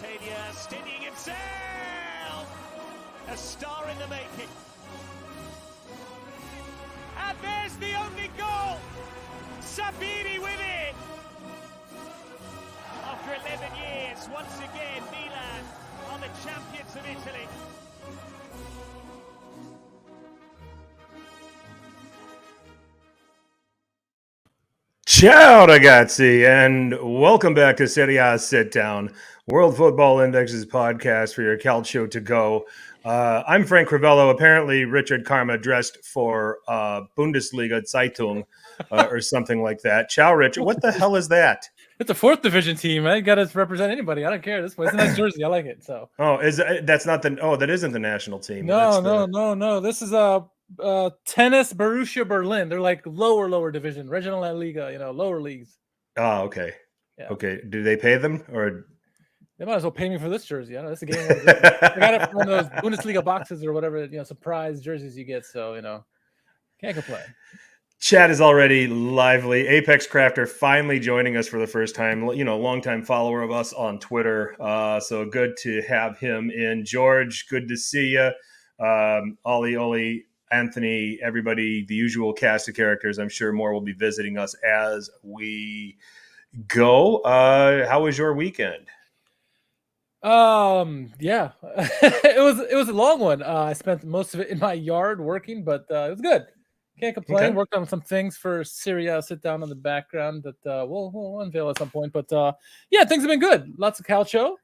Italia steadying himself! A star in the making. And there's the only goal! Sabini with it! After 11 years, once again, Milan are the champions of Italy. Ciao ragazzi, and welcome back to Serie A Sitdown, World Football Index's podcast for your Calcio to go. I'm Frank Crivello. Apparently, Richard Karma dressed for Bundesliga Zeitung or something like that. Ciao, Richard. What the hell is that? It's a fourth division team. I got to represent anybody. I don't care. This place, it's a nice jersey. I like it. So. Oh, that's not the? Oh, that isn't the national team. No. This is tennis Borussia Berlin. They're like lower division, Regional Liga. Lower leagues. Oh, okay. Yeah. Okay. Do they pay them or? They might as well pay me for this jersey. I know this is a game. I got it from one of those Bundesliga boxes or whatever, surprise jerseys you get. So, can't complain. Chat is already lively. Apex Crafter finally joining us for the first time. Longtime follower of us on Twitter. So good to have him in. George, good to see you. Ollie, Anthony, everybody, the usual cast of characters. I'm sure more will be visiting us as we go. How was your weekend? Yeah, it was a long one. I spent most of it in my yard working, but it was good. Can't complain. Okay. Worked on some things for Serie A sit down in the background that we'll unveil at some point. But yeah, things have been good. Lots of Calcio,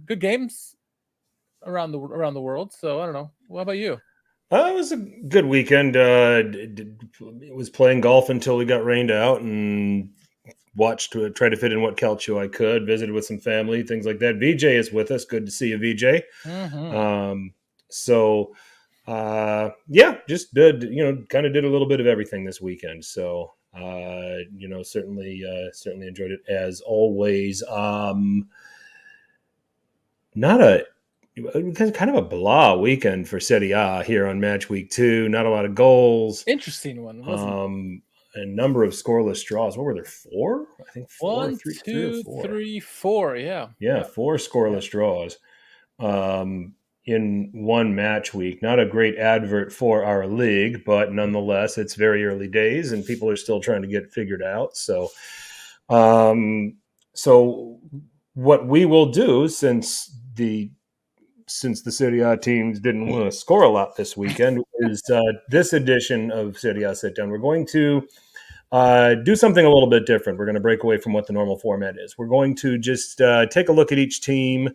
good games around the world. So I don't know. What about you? It was a good weekend. Was playing golf until we got rained out and watched to try to fit in what Calcio I could. Visited with some family, things like that. VJ is with us. Good to see you, VJ. Mm-hmm. Just did kind of did a little bit of everything this weekend. So certainly enjoyed it as always. Not a kind of a blah weekend for Serie A here on match week 2. Not a lot of goals. Interesting one. Wasn't a number of scoreless draws. What were there? 4? I think 4. 1, 2, 3, 4. Yeah. 4 scoreless draws. In one match week. Not a great advert for our league, but nonetheless, it's very early days and people are still trying to get figured out. So what we will do, since the Serie A teams didn't want to score a lot this weekend, is this edition of Serie A Sit Down, we're going to do something a little bit different. We're going to break away from what the normal format is. We're going to just take a look at each team,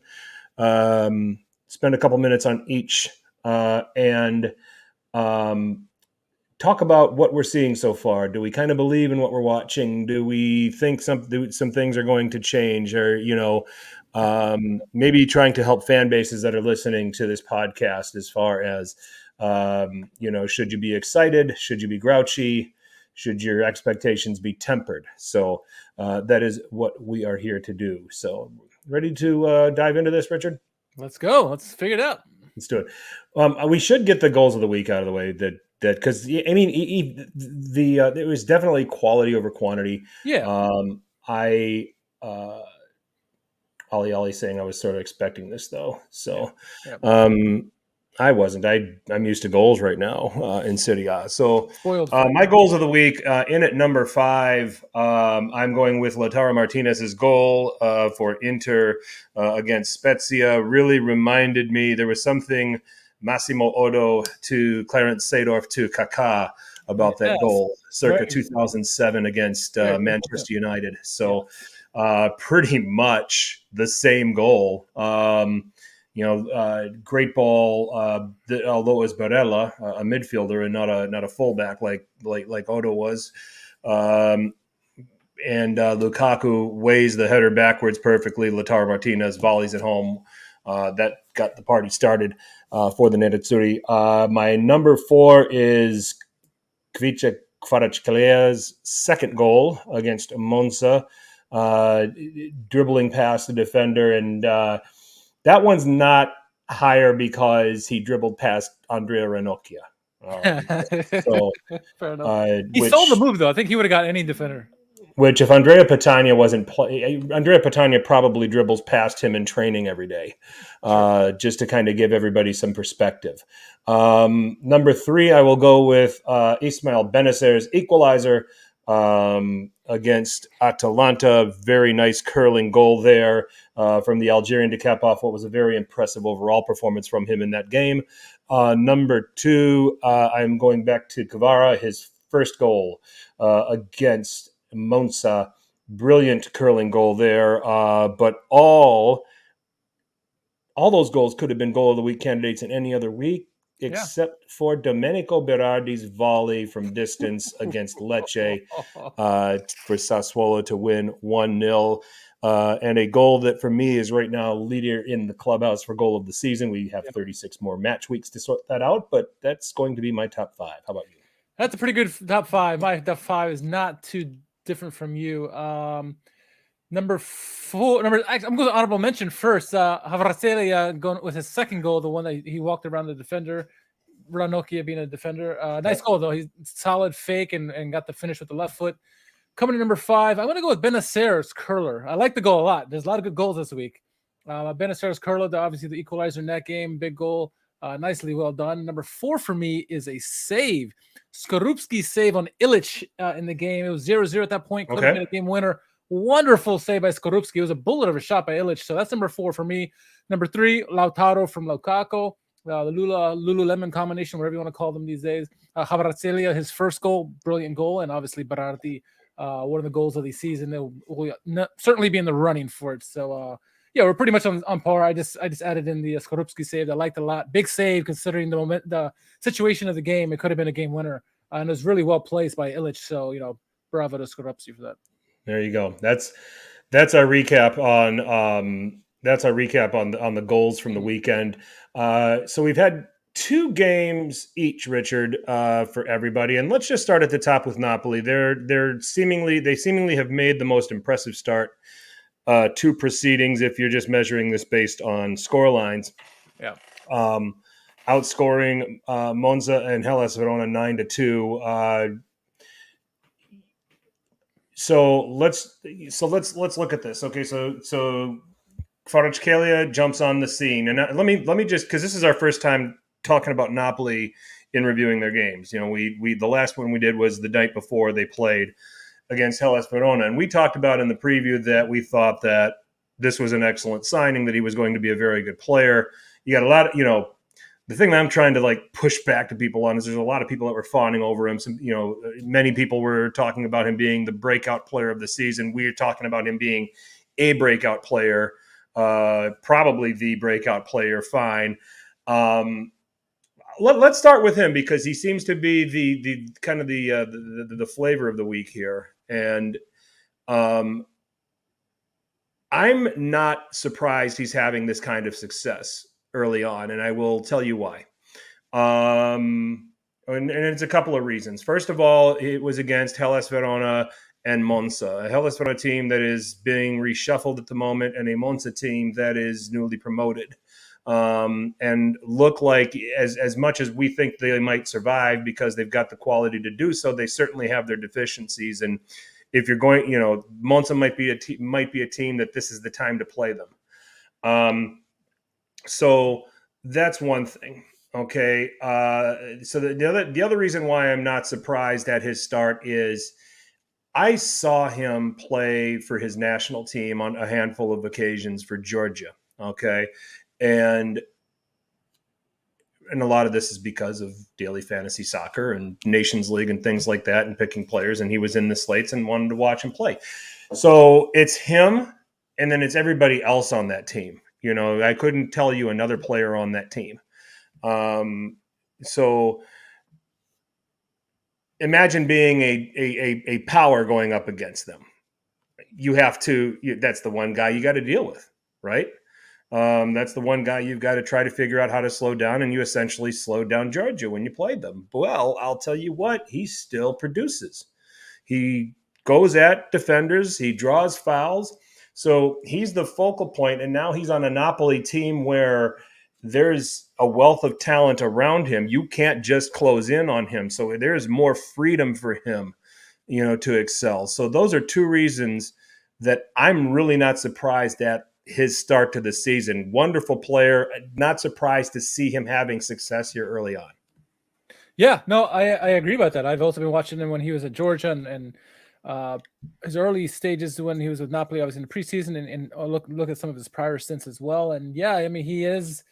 spend a couple minutes on each, and talk about what we're seeing so far. Do we kind of believe in what we're watching? Do we think some things are going to change? Or, maybe trying to help fan bases that are listening to this podcast as far as, should you be excited? Should you be grouchy? Should your expectations be tempered? So that is what we are here to do. So ready to dive into this, Richard? Let's go. Let's figure it out. Let's do it. We should get the goals of the week out of the way. That because it was definitely quality over quantity. Yeah. Ollie saying I was sort of expecting this though. So, yeah. I wasn't. I'm used to goals right now in Serie A. So my goals of the week in at number 5. I'm going with Lautaro Martinez's goal for Inter against Spezia. Really reminded me there was something Massimo Odo to Clarence Seedorf to Kaká about that goal circa 2007 against Manchester United. So pretty much the same goal. Great ball. Although it was Barella, a midfielder and not a fullback like Odo was, and Lukaku weighs the header backwards perfectly. Lautaro Martinez volleys it home. That got the party started for the Nerazzurri. My number 4 is Kvicha Kvaratskhelia second goal against Monza, dribbling past the defender, and that one's not higher because he dribbled past Andrea Ranocchia. Fair enough. He sold the move, though. I think he would have got any defender. Which, if Andrea Petagna wasn't Andrea Petagna probably dribbles past him in training every day, just to kind of give everybody some perspective. Number 3, I will go with Ismail Benacer's equalizer against Atalanta. Very nice curling goal there from the Algerian to cap off what was a very impressive overall performance from him in that game. Number 2, I'm going back to Kvara, his first goal against Monza. Brilliant curling goal there, but all those goals could have been goal of the week candidates in any other week, except for Domenico Berardi's volley from distance against Lecce for Sassuolo to win 1-0. And a goal that for me is right now leader in the clubhouse for goal of the season. We have 36 more match weeks to sort that out, but that's going to be my top 5. How about you? That's a pretty good top 5. My top 5 is not too different from you. Number 4, I'm going to honorable mention first. Kvaratskhelia going with his second goal, the one that he walked around the defender. Ranocchia being a defender. Nice goal, though. He's solid fake and got the finish with the left foot. Coming to number 5, I'm going to go with Benacer's curler. I like the goal a lot. There's a lot of good goals this week. Benacer's curler, obviously the equalizer in that game, big goal. Nicely well done. Number 4 for me is a save. Skorupski's save on Illich in the game. It was 0-0 at that point. Could have been a game winner. Wonderful save by Skorupski. It was a bullet of a shot by Illich. So that's number 4 for me. Number 3, Lautaro from Lukaku. The Lululemon combination, whatever you want to call them these days. Kvaratskhelia, his first goal, brilliant goal. And obviously Berardi, one of the goals of the season. They'll certainly be in the running for it. So, we're pretty much on par. I just added in the Skorupski save that I liked a lot. Big save considering the situation of the game. It could have been a game winner, and it was really well placed by Illich. So bravo to Skorupski for that. There you go. That's our recap on the goals from the weekend. So we've had 2 games each, Richard, for everybody, and let's just start at the top with Napoli. They seemingly have made the most impressive start to proceedings if you're just measuring this based on score lines. Yeah. Outscoring Monza and Hellas Verona 9-2. So let's look at this. Okay, so Kvaratskhelia jumps on the scene, and let me just, because this is our first time talking about Napoli in reviewing their games. We the last one we did was the night before they played against Hellas Verona, and we talked about in the preview that we thought that this was an excellent signing, that he was going to be a very good player. You got a lot of, the thing that I'm trying to push back to people on is there's a lot of people that were fawning over him. Some, many people were talking about him being the breakout player of the season. We're talking about him being a breakout player, probably the breakout player. Fine. Let's start with him because he seems to be the kind of the flavor of the week here. And I'm not surprised he's having this kind of success early on, and I will tell you why. And it's a couple of reasons. First of all, it was against Hellas Verona and Monza, a Hellas Verona team that is being reshuffled at the moment, and a Monza team that is newly promoted. And look like as much as we think they might survive because they've got the quality to do so, they certainly have their deficiencies. And if you're going, Monza might be a team that this is the time to play them. So that's one thing. Okay. So the other reason why I'm not surprised at his start is I saw him play for his national team on a handful of occasions for Georgia. Okay. And a lot of this is because of daily fantasy soccer and Nations League and things like that and picking players. And he was in the slates and wanted to watch him play. So it's him, and then it's everybody else on that team. I couldn't tell you another player on that team. So imagine being a power going up against them. That's the one guy you got to deal with, right? That's the one guy you've got to try to figure out how to slow down, and you essentially slowed down Georgia when you played them. Well, I'll tell you what, he still produces. He goes at defenders, he draws fouls. So he's the focal point, and now he's on a Napoli team where there's a wealth of talent around him. You can't just close in on him. So there's more freedom for him to excel. So those are two reasons that I'm really not surprised at his start to the season. Wonderful player. Not surprised to see him having success here early on. Yeah, no, I agree about that. I've also been watching him when he was at Georgia and his early stages when he was with Napoli. I was in the preseason and look at some of his prior stints as well. And yeah, I mean, he is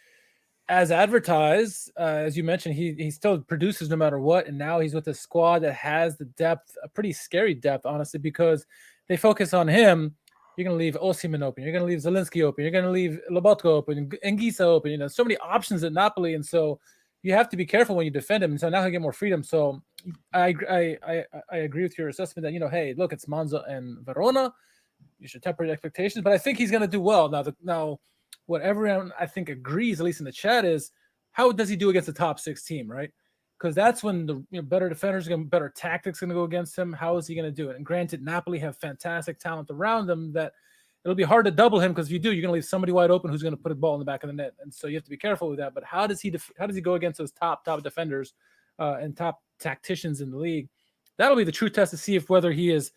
as advertised, as you mentioned, he still produces no matter what. And now he's with a squad that has the depth, a pretty scary depth, honestly, because they focus on him. You're going to leave Osimhen open. You're going to leave Zielinski open. You're going to leave Lobotka open and Gisa open. So many options at Napoli. And so you have to be careful when you defend him. And so now he'll get more freedom. So I agree with your assessment that, hey, look, it's Monza and Verona. You should temper your expectations. But I think he's going to do well. Now, what everyone I think agrees, at least in the chat, is how does he do against the top 6 team, right? Because that's when the better defenders are going to, better tactics going to go against him. How is he going to do it? And granted, Napoli have fantastic talent around them that it'll be hard to double him, because if you do, you're going to leave somebody wide open who's going to put a ball in the back of the net, and so you have to be careful with that. But how does he go against those top defenders and top tacticians in the league? That'll be the true test to see if whether he is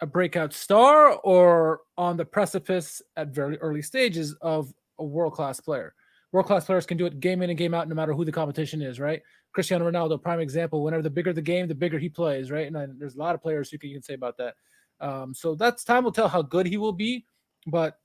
a breakout star or on the precipice at very early stages of a world-class player. World-class players can do it game in and game out no matter who the competition is, right? Cristiano Ronaldo, prime example. Whenever the bigger the game, the bigger he plays, right? And there's a lot of players you can say about that. So that's time will tell how good he will be, but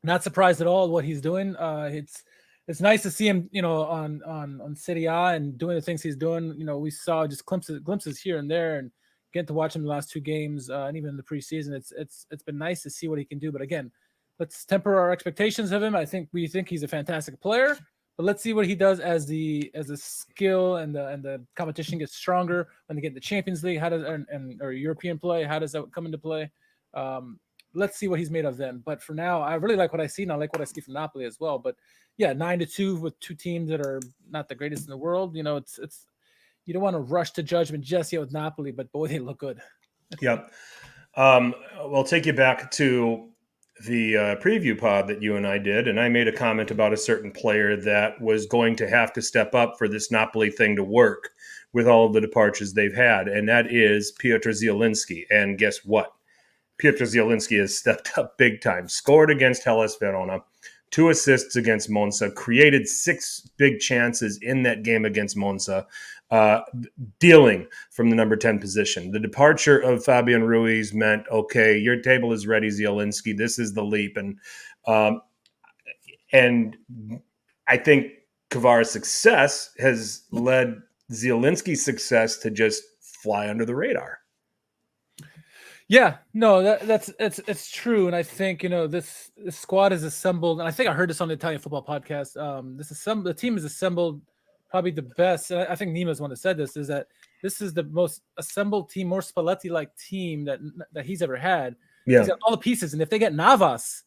not surprised at all what he's doing. It's nice to see him, on Serie A and doing the things he's doing. We saw just glimpses here and there, and getting to watch him the last 2 games and even in the preseason. It's been nice to see what he can do. But again, let's temper our expectations of him. We think he's a fantastic player, but let's see what he does as the skill and the competition gets stronger when they get in the Champions League. How does or European play? How does that come into play? Let's see what he's made of then. But for now, I really like what I see, and I like what I see from Napoli as well. But yeah, 9-2 with 2 teams that are not the greatest in the world. It's you don't want to rush to judgment just yet with Napoli, but boy, they look good. Yeah. We'll take you back to the preview pod that you and I did, and I made a comment about a certain player that was going to have to step up for this Napoli thing to work with all of the departures they've had, and that is Piotr Zielinski. And guess what? Piotr Zielinski has stepped up big time, scored against Hellas Verona, 2 assists against Monza, created 6 big chances in that game against Monza, dealing from the number 10 position. The departure of Fabian Ruiz meant, okay, your table is ready, Zielinski. This is the leap. And I think Kvara's success has led Zielinski's success to just fly under the radar. Yeah, no, it's true, and I think this squad is assembled, and I think I heard this on the Italian football podcast. The team is assembled probably the best. I think Nima's the one that said this, is that this is the most assembled team, more Spalletti-like team that he's ever had. Yeah, he's got all the pieces, and if they get Navas,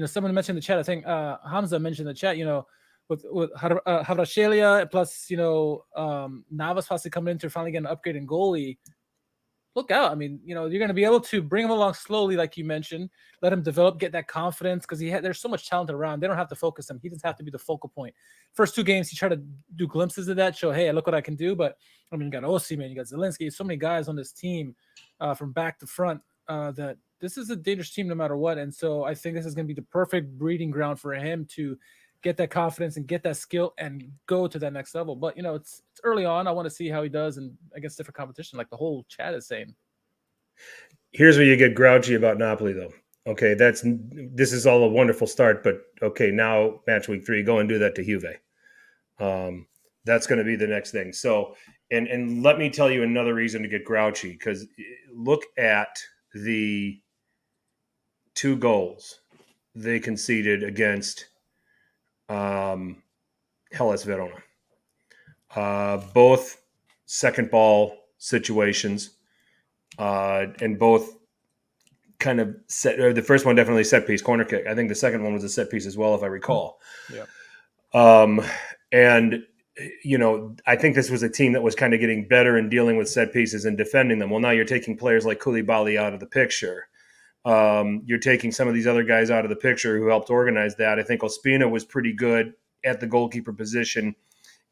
someone mentioned in the chat. I think Hamza mentioned in the chat. With Havrashelia plus Navas possibly coming in to finally get an upgrade in goalie. Look out. I mean, you're going to be able to bring him along slowly, like you mentioned, let him develop, get that confidence, because there's so much talent around. They don't have to focus him. He doesn't have to be the focal point. First 2 games, he tried to do glimpses of that, show, hey, look what I can do. But, I mean, you got Osimhen, you got Zielinski, so many guys on this team from back to front that this is a dangerous team no matter what. And so I think this is going to be the perfect breeding ground for him to get that confidence and get that skill and go to that next level. But, it's early on. I want to see how he does and against different competition, like the whole chat is saying. Here's where you get grouchy about Napoli, though. Okay, this is all a wonderful start, but okay, now match week 3, go and do that to Juve. That's going to be the next thing. So, and let me tell you another reason to get grouchy, because look at the 2 goals they conceded against Hellas Verona. Both second ball situations, and both kind of the first one definitely set piece, corner kick. I think the second one was a set piece as well, if I recall. Yeah. And I think this was a team that was kind of getting better in dealing with set pieces and defending them. Well, now you're taking players like Koulibaly out of the picture. You're taking some of these other guys out of the picture who helped organize that. I think Ospina was pretty good at the goalkeeper position,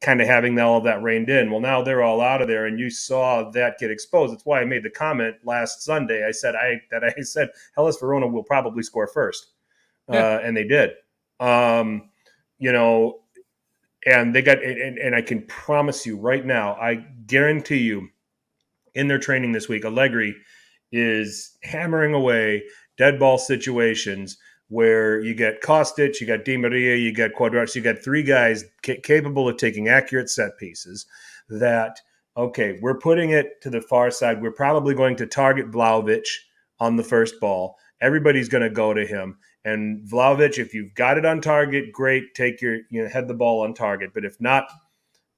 kind of having all of that reined in. Well, now they're all out of there, and you saw that get exposed. That's why I made the comment last Sunday. I said Hellas Verona will probably score first, and they did. And they got, and I can promise you right now, I guarantee you, in their training this week, Allegri is hammering away dead ball situations where you get Kostic, you got Di Maria, you got Quadrado, you got three guys capable of taking accurate set pieces that, okay, we're putting it to the far side. We're probably going to target Vlahovic on the first ball. Everybody's going to go to him. And Vlahovic, if you've got it on target, great, head the ball on target. But if not,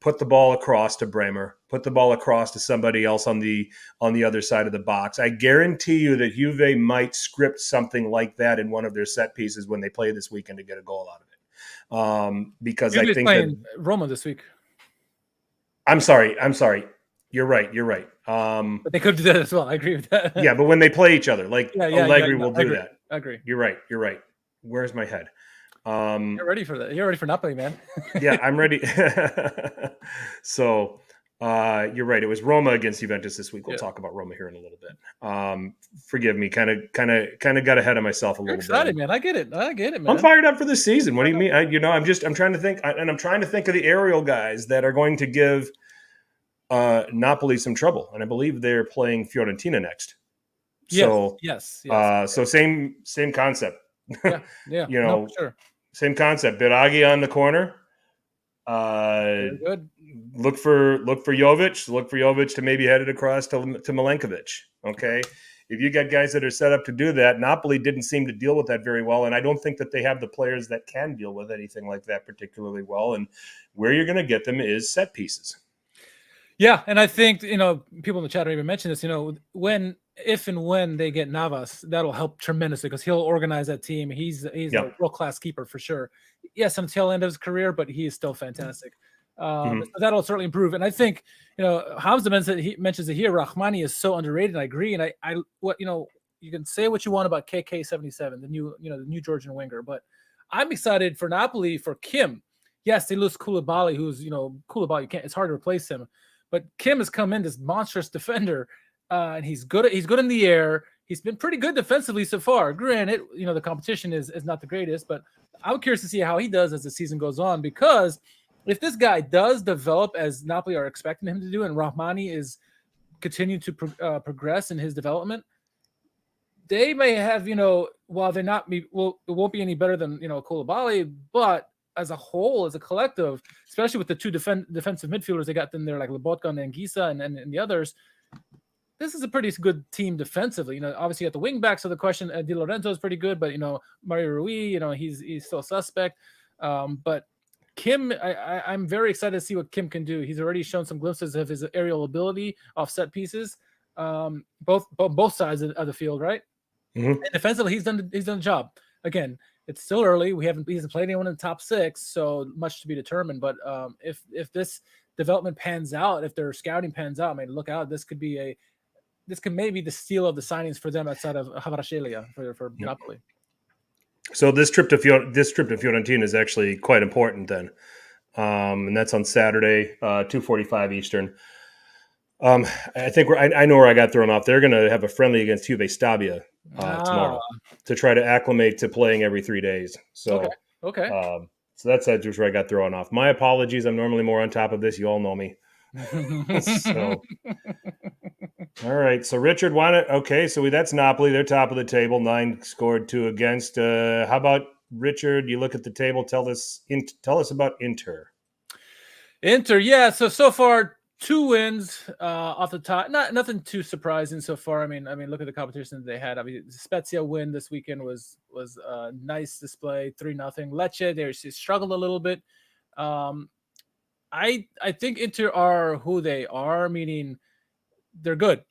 put the ball across to Bremer, put the ball across to somebody else on the other side of the box. I guarantee you that Juve might script something like that in one of their set pieces when they play this weekend to get a goal out of it. Because Juve's I think playing Roma this week. I'm sorry. You're right. But they could do that as well. I agree with that. Yeah, but when they play each other, Allegri will do that. I agree. You're right. Where's my head? You're ready for that. You're ready for Napoli, man. Yeah, I'm ready. So you're right. It was Roma against Juventus this week. We'll talk about Roma here in a little bit. Forgive me. Kind of got ahead of myself a little bit. Excited, man. I get it, man. I'm fired up for this season. What do you mean? I'm trying to think, and I'm trying to think of the aerial guys that are going to give Napoli some trouble. And I believe they're playing Fiorentina next. So yes. So same concept. Yeah. Sure. Same concept. Biraghi on the corner. Very good. Look for Jovic. Look for Jovic to maybe head it across to Milenkovic. Okay. If you got guys that are set up to do that, Napoli didn't seem to deal with that very well, and I don't think that they have the players that can deal with anything like that particularly well. And where you're going to get them is set pieces. Yeah, and I think people in the chat even mentioned this. If and when they get Navas, that'll help tremendously because he'll organize that team. He's a world-class keeper for sure. Yes, on the tail end of his career, but he is still fantastic. So that'll certainly improve. And I think, Hamza mentions it here. Rahmani is so underrated. And I agree. And you can say what you want about KK77, the new Georgian winger, but I'm excited for Napoli for Kim. Yes, they lose Koulibaly, who's Koulibaly. It's hard to replace him, but Kim has come in this monstrous defender. And he's good in the air. He's been pretty good defensively so far. Granted, the competition is not the greatest, but I'm curious to see how he does as the season goes on, because if this guy does develop as Napoli are expecting him to do, and Rahmani is continuing to progress in his development, they may have, while they're not, it won't be any better than, Koulibaly, but as a whole, as a collective, especially with the two defensive midfielders they got in there, like Lobotka and Anguissa and the others, this is a pretty good team defensively. Obviously you got the wing back, so the question, Di Lorenzo is pretty good, but Mario Rui, he's still suspect. But Kim, I'm very excited to see what Kim can do. He's already shown some glimpses of his aerial ability off set pieces, both sides of the field, right? Mm-hmm. And defensively, he's done the job. Again, it's still early. He hasn't played anyone in the top 6, so much to be determined. But if this development pans out, if their scouting pans out, look out. This could maybe the steal of the signings for them outside of Kvaratskhelia for Napoli. So this trip to Fiorentina is actually quite important then, and that's on Saturday, 2:45 Eastern. I think I know where I got thrown off. They're going to have a friendly against Juve Stabia tomorrow to try to acclimate to playing every 3 days. So okay. So that's just where I got thrown off. My apologies. I'm normally more on top of this. You all know me. So, all right. So Richard wanted. Okay. So that's Napoli. They're top of the table. 9 scored, 2 against. How about Richard? You look at the table. Tell us about Inter. Inter, yeah. So far 2 wins off the top. Nothing too surprising so far. I mean, look at the competition that they had. I mean, Spezia win this weekend was a nice display. 3-0. Lecce, they struggled a little bit. I think Inter are who they are, meaning they're good.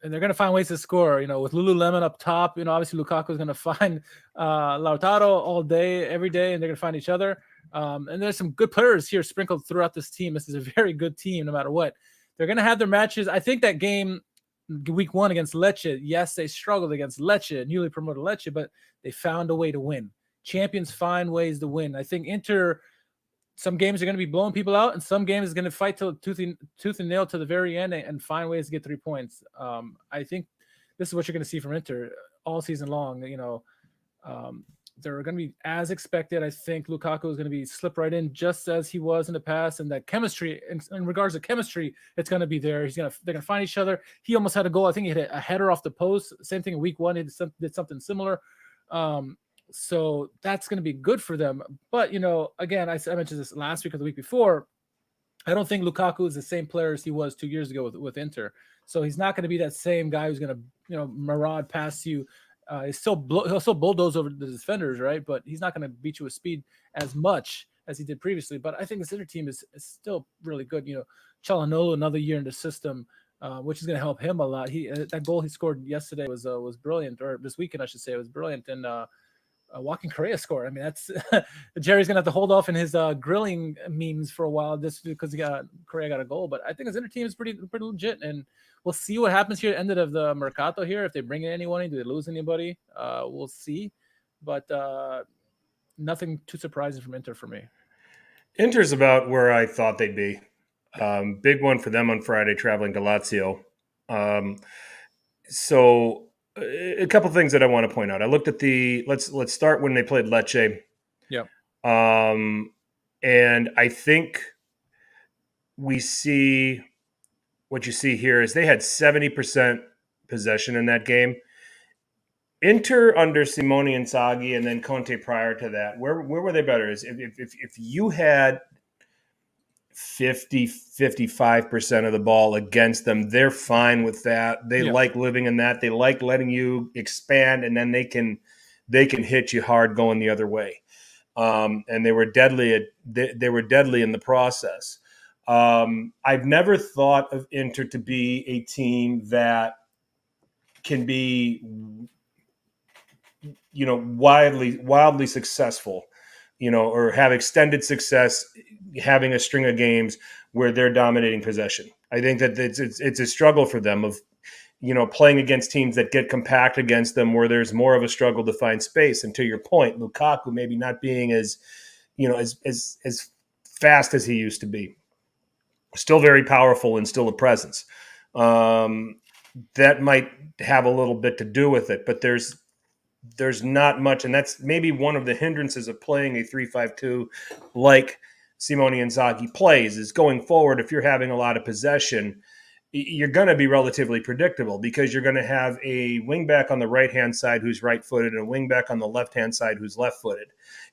And they're going to find ways to score, with Lululemon up top. Obviously Lukaku is going to find Lautaro all day, every day, and they're going to find each other. And there's some good players here sprinkled throughout this team. This is a very good team, no matter what. They're going to have their matches. I think that game, week 1 against Lecce, yes, they struggled against Lecce, newly promoted Lecce, but they found a way to win. Champions find ways to win. I think Inter some games are going to be blowing people out, and some games is going to fight till tooth and nail to the very end and find ways to get 3 points. I think this is what you're going to see from Inter all season long. They're going to be as expected. I think Lukaku is going to be slip right in just as he was in the past, and that chemistry, in regards to chemistry, it's going to be there. They're going to find each other. He almost had a goal. I think he hit a header off the post. Same thing in week 1. He did something similar. So that's going to be good for them. But, again, I mentioned this last week or the week before. I don't think Lukaku is the same player as he was 2 years ago with Inter. So he's not going to be that same guy who's going to, maraud past you. He'll still bulldoze over the defenders, right? But he's not going to beat you with speed as much as he did previously. But I think this Inter team is still really good. Çalhanoğlu, another year in the system, which is going to help him a lot. That goal he scored yesterday was brilliant, or this weekend I should say, it was brilliant. And Joaquin Correa scored. I mean, that's Jerry's gonna have to hold off in his grilling memes for a while just because Correa got a goal. But I think his Inter team is pretty legit, and we'll see what happens here at the end of the Mercato here. If they bring in anyone, do they lose anybody? We'll see. But nothing too surprising from Inter for me. Inter's about where I thought they'd be. Big one for them on Friday, traveling to Lazio. So a couple things that I want to point out. I looked at let's start when they played Lecce. Yeah. And I think we see what you see here is they had 70% possession in that game. Inter under Simone Inzaghi and then Conte prior to that, where were they better? Is if you had 55% of the ball against them, they're fine with that. They like living in that. They like letting you expand, and then they can hit you hard going the other way. And they were deadly. They were deadly in the process. I've never thought of Inter to be a team that can be, wildly successful, or have extended success having a string of games where they're dominating possession. I think that it's a struggle for them of, playing against teams that get compact against them where there's more of a struggle to find space. And to your point, Lukaku maybe not being as fast as he used to be. Still very powerful and still a presence. That might have a little bit to do with it, but there's not much, and that's maybe one of the hindrances of playing a 3-5-2 like Simone Inzaghi plays, is going forward. If you're having a lot of possession, you're going to be relatively predictable because you're going to have a wingback on the right-hand side who's right-footed and a wingback on the left-hand side who's left-footed.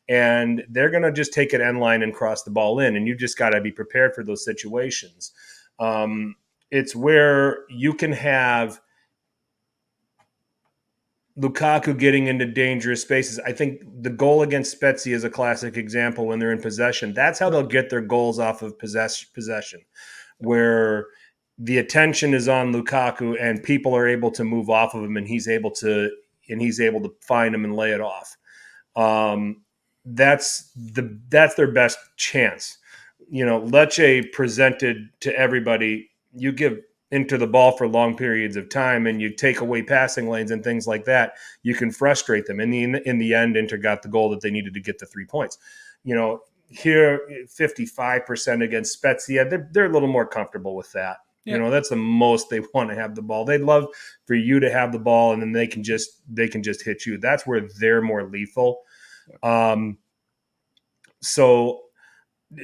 And they're going to just take it end line and cross the ball in, and you just got to be prepared for those situations. It's where you can have Lukaku getting into dangerous spaces. I think the goal against Spezia is a classic example when they're in possession. That's how they'll get their goals off of possession, where the attention is on Lukaku and people are able to move off of him, and he's able to find him and lay it off. That's their best chance. Lecce presented to everybody. You give into the ball for long periods of time and you take away passing lanes and things like that, you can frustrate them. In the end, Inter got the goal that they needed to get the 3 points. Here 55% against Spezia, they're a little more comfortable with that. Yeah. That's the most they want to have the ball. They'd love for you to have the ball and then they can just hit you. That's where they're more lethal. So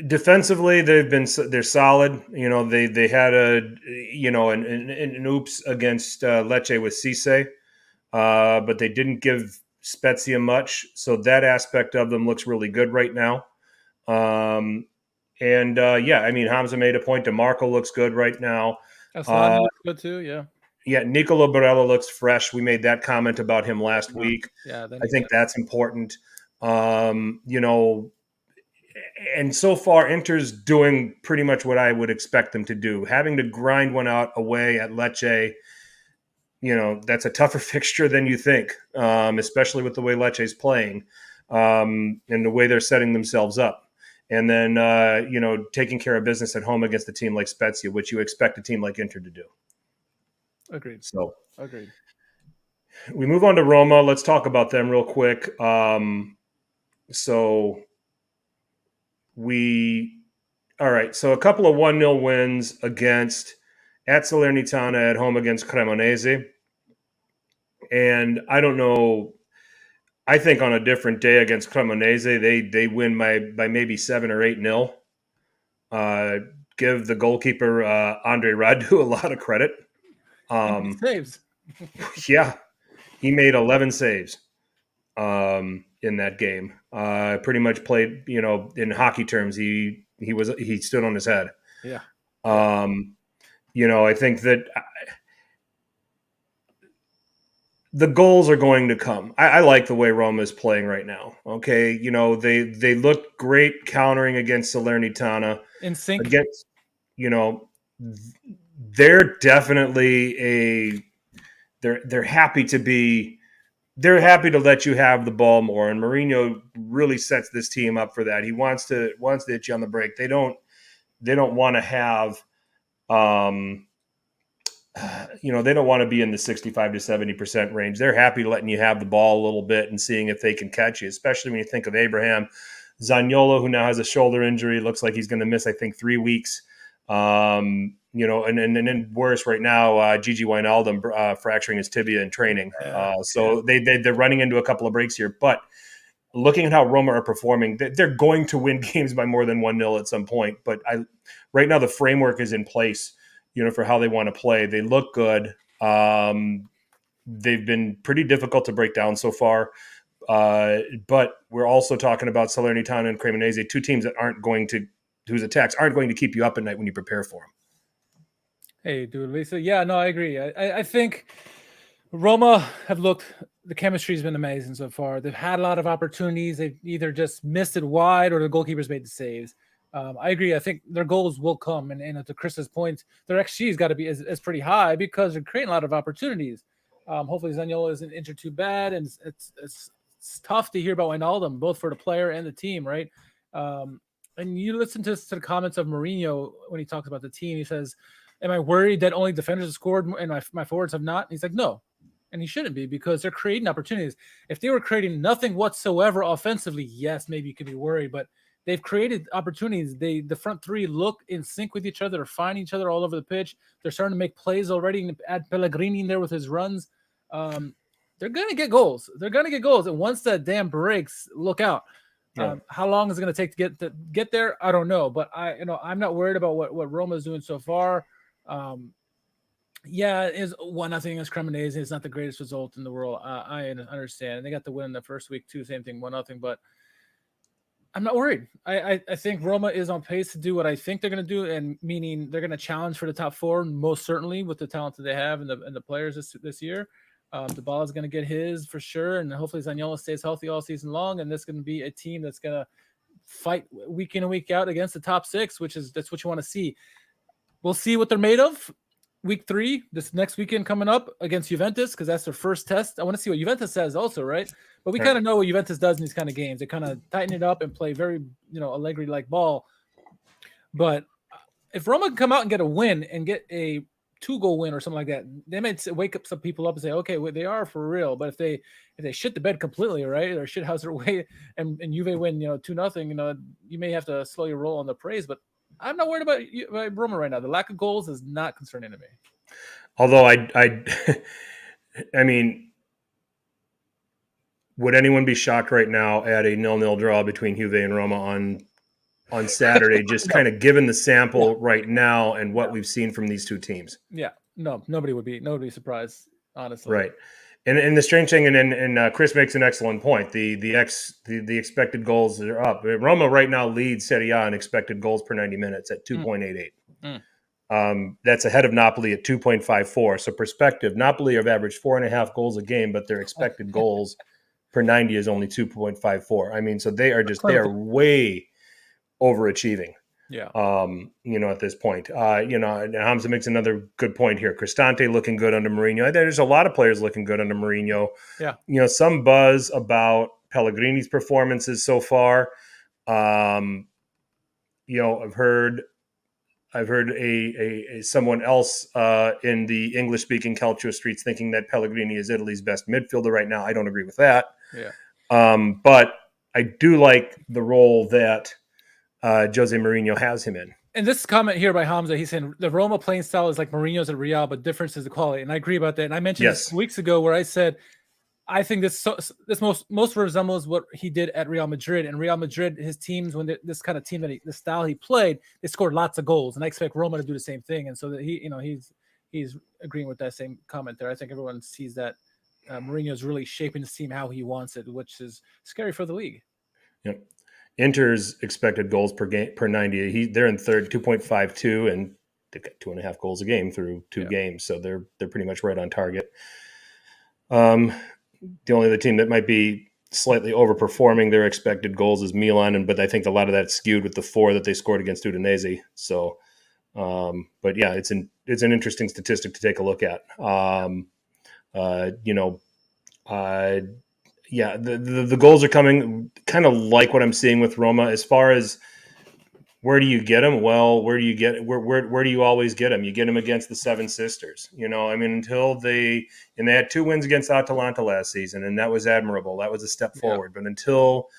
defensively, they're solid. They had an oops against Lecce with Cisse, but they didn't give Spezia much. So that aspect of them looks really good right now. Hamza made a point. DeMarco looks good right now. Aslan looks good too. Yeah. Yeah, Nicolo Barella looks fresh. We made that comment about him last week. Yeah, I think that's important. And so far, Inter's doing pretty much what I would expect them to do. Having to grind one out away at Lecce, that's a tougher fixture than you think, especially with the way Lecce's playing and the way they're setting themselves up. And then, taking care of business at home against a team like Spezia, which you expect a team like Inter to do. Agreed. Agreed. We move on to Roma. Let's talk about them real quick. So all right, so a couple of 1-0 wins at Salernitana, at home against Cremonese. And I don't know, I think on a different day against Cremonese, they win by maybe 7 or 8-0. Give the goalkeeper, Andre Radu, a lot of credit. Saves. Yeah, he made 11 saves in that game. Pretty much played, in hockey terms, he stood on his head. Yeah. I think that the goals are going to come. I like the way Roma is playing right now. Okay, they look great countering against Salernitana. In sync. Against, they're definitely they're happy to let you have the ball more, and Mourinho really sets this team up for that. He wants to hit you on the break. They don't want to have they don't want to be in the 65 to 70% range. They're happy letting you have the ball a little bit and seeing if they can catch you, especially when you think of Abraham Zaniolo, who now has a shoulder injury. Looks like he's going to miss, I think, 3 weeks. And then worse right now, Gigi Wijnaldum fracturing his tibia in training. So they're running into a couple of breaks here. But looking at how Roma are performing, they're going to win games by more than 1-0 at some point. But right now the framework is in place, for how they want to play. They look good. They've been pretty difficult to break down so far. But we're also talking about Salernitana and Cremonese, two teams that whose attacks aren't going to keep you up at night when you prepare for them. Hey, dude, Lisa. Yeah, no, I agree. I think Roma the chemistry's been amazing so far. They've had a lot of opportunities. They've either just missed it wide or the goalkeepers made the saves. I agree. I think their goals will come. And to Chris's point, their XG's got to be is pretty high because they're creating a lot of opportunities. Hopefully Zaniolo isn't injured too bad. And it's tough to hear about Wijnaldum, both for the player and the team, right? And you listen to the comments of Mourinho when he talks about the team. He says, am I worried that only defenders have scored and my forwards have not? And he's like, no. And he shouldn't be, because they're creating opportunities. If they were creating nothing whatsoever offensively, yes, maybe you could be worried. But they've created opportunities. The front three look in sync with each other. They're finding each other all over the pitch. They're starting to make plays already and add Pellegrini in there with his runs. They're going to get goals. And once that dam breaks, look out. Yeah. How long is it going to take to get there? I don't know. But I'm not worried about what Roma is doing so far. Yeah, it is 1-0 against Cremonese. It's not the greatest result in the world. I understand. They got the win in the first week too. Same thing, 1-0. But I'm not worried. I think Roma is on pace to do what I think they're going to do, and meaning they're going to challenge for the top 4, most certainly with the talent that they have and the players this year. Dybala is going to get his for sure, and hopefully Zaniolo stays healthy all season long. And this is going to be a team that's going to fight week in and week out against the top 6, that's what you want to see. We'll see what they're made of. Week 3, this next weekend coming up against Juventus, because that's their first test. I want to see what Juventus says also, right? But we kind of know what Juventus does in these kind of games. They kind of tighten it up and play very, Allegri-like ball. But if Roma can come out and get a win and get a 2-goal win or something like that, they might wake up some people up and say, okay, well, they are for real. But if they shit the bed completely, right, or shit house their way, and Juve win, 2-0, you may have to slow your roll on the praise. But I'm not worried about Roma right now. The lack of goals is not concerning to me. Although I mean, would anyone be shocked right now at a 0-0 draw between Juve and Roma on Saturday, just kind of given the sample right now and what we've seen from these two teams? Yeah, no, nobody would be surprised, honestly. Right. And the strange thing, and Chris makes an excellent point. The expected goals are up. Roma right now leads Serie A in expected goals per 90 minutes at 2.88. That's ahead of Napoli at 2.54. So perspective, Napoli have averaged 4.5 goals a game, but their expected goals per 90 is only 2.54. I mean, so they are way overachieving. Yeah. At this point, and Hamza makes another good point here. Cristante looking good under Mourinho. There's a lot of players looking good under Mourinho. Yeah. Some buzz about Pellegrini's performances so far. I've heard a someone else in the English speaking Calcio streets thinking that Pellegrini is Italy's best midfielder right now. I don't agree with that. Yeah. But I do like the role that Jose Mourinho has him in. And this comment here by Hamza, he's saying the Roma playing style is like Mourinho's at Real, but difference is the quality. And I agree about that. And I mentioned this weeks ago where I said, I think this most resembles what he did at Real Madrid. And Real Madrid, his teams, when this kind of team the style he played, they scored lots of goals. And I expect Roma to do the same thing. And so that he's agreeing with that same comment there. I think everyone sees that Mourinho is really shaping his team how he wants it, which is scary for the league. Yep. Inter's expected goals per game per 90. They're in third, 2.52, and they've got 2.5 goals a game through two games, so they're pretty much right on target. The only other team that might be slightly overperforming their expected goals is Milan, but I think a lot of that's skewed with the 4 that they scored against Udinese. So, but yeah, it's an interesting statistic to take a look at. Yeah, the goals are coming kind of like what I'm seeing with Roma. As far as where do you get them? Well, where do you always get them? You get them against the Seven Sisters. I mean, until they had 2 wins against Atalanta last season, and that was admirable. That was a step forward. But until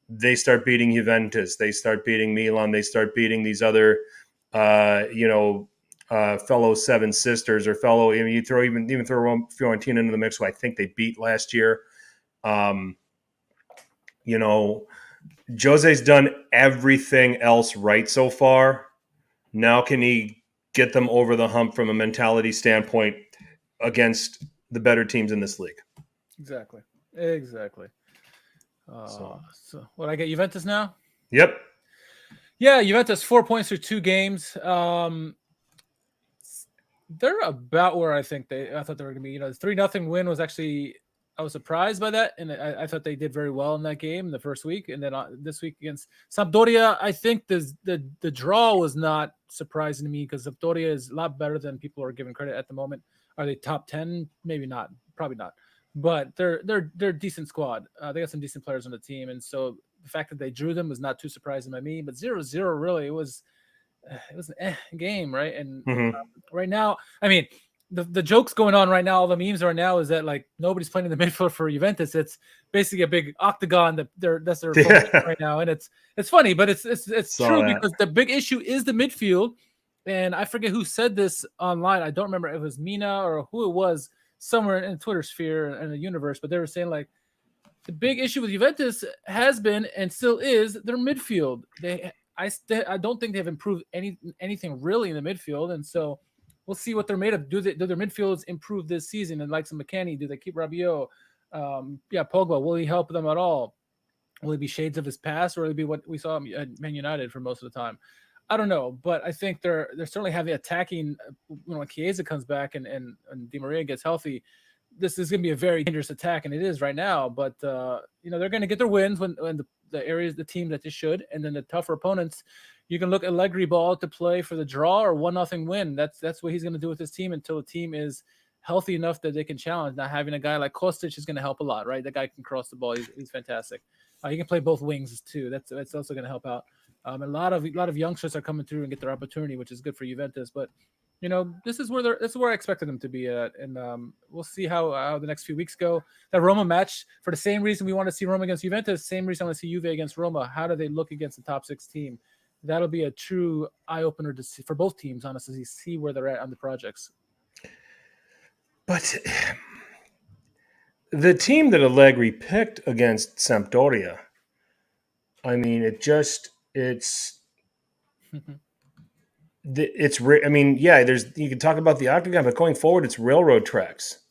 they start beating Juventus, they start beating Milan, they start beating these other, fellow Seven Sisters or fellow. I mean, you throw Fiorentina into the mix, who I think they beat last year. Jose's done everything else right so far. Now can he get them over the hump from a mentality standpoint against the better teams in this league? Exactly. So what, I get Juventus now? Yep. Yeah, Juventus 4 points through 2 games. They're about where I thought they were going to be. The 3-0 win was actually, I was surprised by that, and I thought they did very well in that game the first week, and then this week against Sampdoria, I think the draw was not surprising to me because Sampdoria is a lot better than people are giving credit at the moment. Are they top 10? Maybe not, probably not, but they're a decent squad. They got some decent players on the team, and so the fact that they drew them was not too surprising by me. But 0-0 really it was an game, right? And right now, I mean. The jokes going on right now, all the memes right now is that like nobody's playing in the midfield for Juventus. It's basically a big octagon that's their right now, and it's funny, but it's true because the big issue is the midfield. And I forget who said this online. I don't remember if it was Mina or who it was somewhere in the Twitter sphere and the universe, but they were saying like the big issue with Juventus has been and still is their midfield. I don't think they've improved anything really in the midfield, and so. We'll see what they're made of. Do their midfields improve this season? And like some McKennie, do they keep Rabiot? Pogba, will he help them at all? Will he be shades of his past, or will he be what we saw at Man United for most of the time? I don't know, but I think they're certainly having attacking. When Chiesa comes back and Di Maria gets healthy, this is going to be a very dangerous attack, and it is right now. But they're going to get their wins when the team that they should, and then the tougher opponents. You can look at Allegri ball to play for the draw or 1-0 win. That's what he's going to do with his team until the team is healthy enough that they can challenge. Now having a guy like Kostic is going to help a lot, right? That guy can cross the ball. He's fantastic. He can play both wings too. That's also going to help out. A lot of youngsters are coming through and get their opportunity, which is good for Juventus. But this is where I expected them to be at, and we'll see how the next few weeks go. That Roma match, for the same reason we want to see Roma against Juventus, same reason I want to see Juve against Roma. How do they look against the top 6 team? That'll be a true eye-opener to see, for both teams, honestly, see where they're at on the projects. But the team that Allegri picked against Sampdoria, I mean, it's I mean, yeah, you can talk about the octagon, but going forward, it's railroad tracks.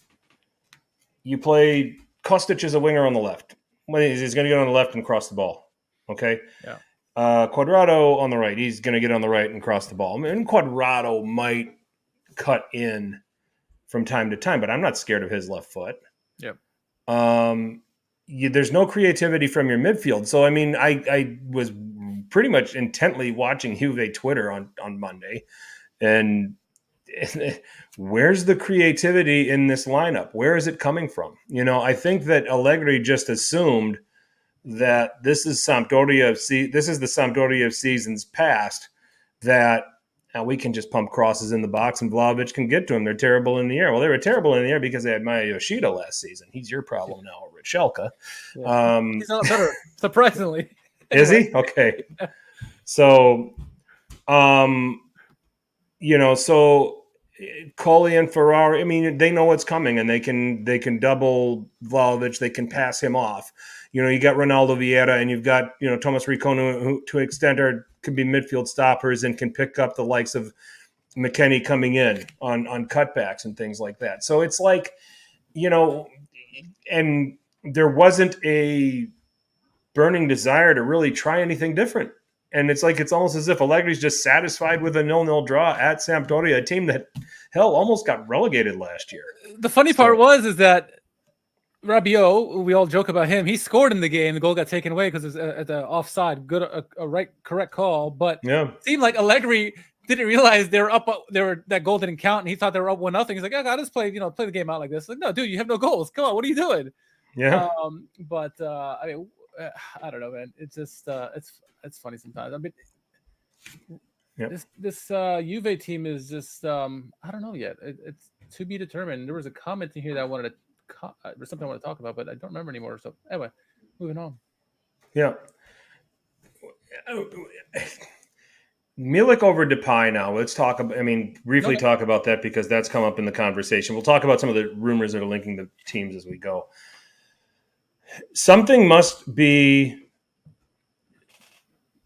You play Kostic as a winger on the left. He's going to get on the left and cross the ball. Okay? Yeah. Quadrado on the right. He's going to get on the right and cross the ball. I mean, Quadrado might cut in from time to time, but I'm not scared of his left foot. Yep. There's no creativity from your midfield. So, I mean, I was pretty much intently watching Juve Twitter on Monday, and where's the creativity in this lineup? Where is it coming from? I think that Allegri just assumed that this is the Sampdoria of seasons past, that we can just pump crosses in the box and Vlahovic can get to them. They're terrible in the air. Well, they were terrible in the air because they had Maya Yoshida last season. He's your problem now over at Schalke. Yeah. He's a lot better, surprisingly. Is he? Okay. So, so Colli and Ferrari, I mean, they know what's coming, and they can double Vlahovic. They can pass him off. You got Ronaldo Vieira, and you've got Thomas Riccone, who to an extent can be midfield stoppers and can pick up the likes of McKennie coming in on cutbacks and things like that. So it's like, and there wasn't a burning desire to really try anything different. And it's almost as if Allegri's just satisfied with a 0-0 draw at Sampdoria, a team that, hell, almost got relegated last year. The funny part is that Rabiot, we all joke about him, he scored in the game. The goal got taken away because it was at the offside. Good, correct call. But it seemed like Allegri didn't realize they were up. That goal didn't count, and he thought they were up 1-0. He's like, "I got to play the game out like this." Like, no, dude, you have no goals. Come on, what are you doing? Yeah. I mean, I don't know, man. It's just it's funny sometimes. I mean, this Juve team is just I don't know yet. It's to be determined. There was a comment in here that I wanted to. There's something I want to talk about, but I don't remember anymore. So anyway, moving on. Yeah. Milik over Depay now. Let's talk about, briefly talk about that because that's come up in the conversation. We'll talk about some of the rumors that are linking the teams as we go. Something must be,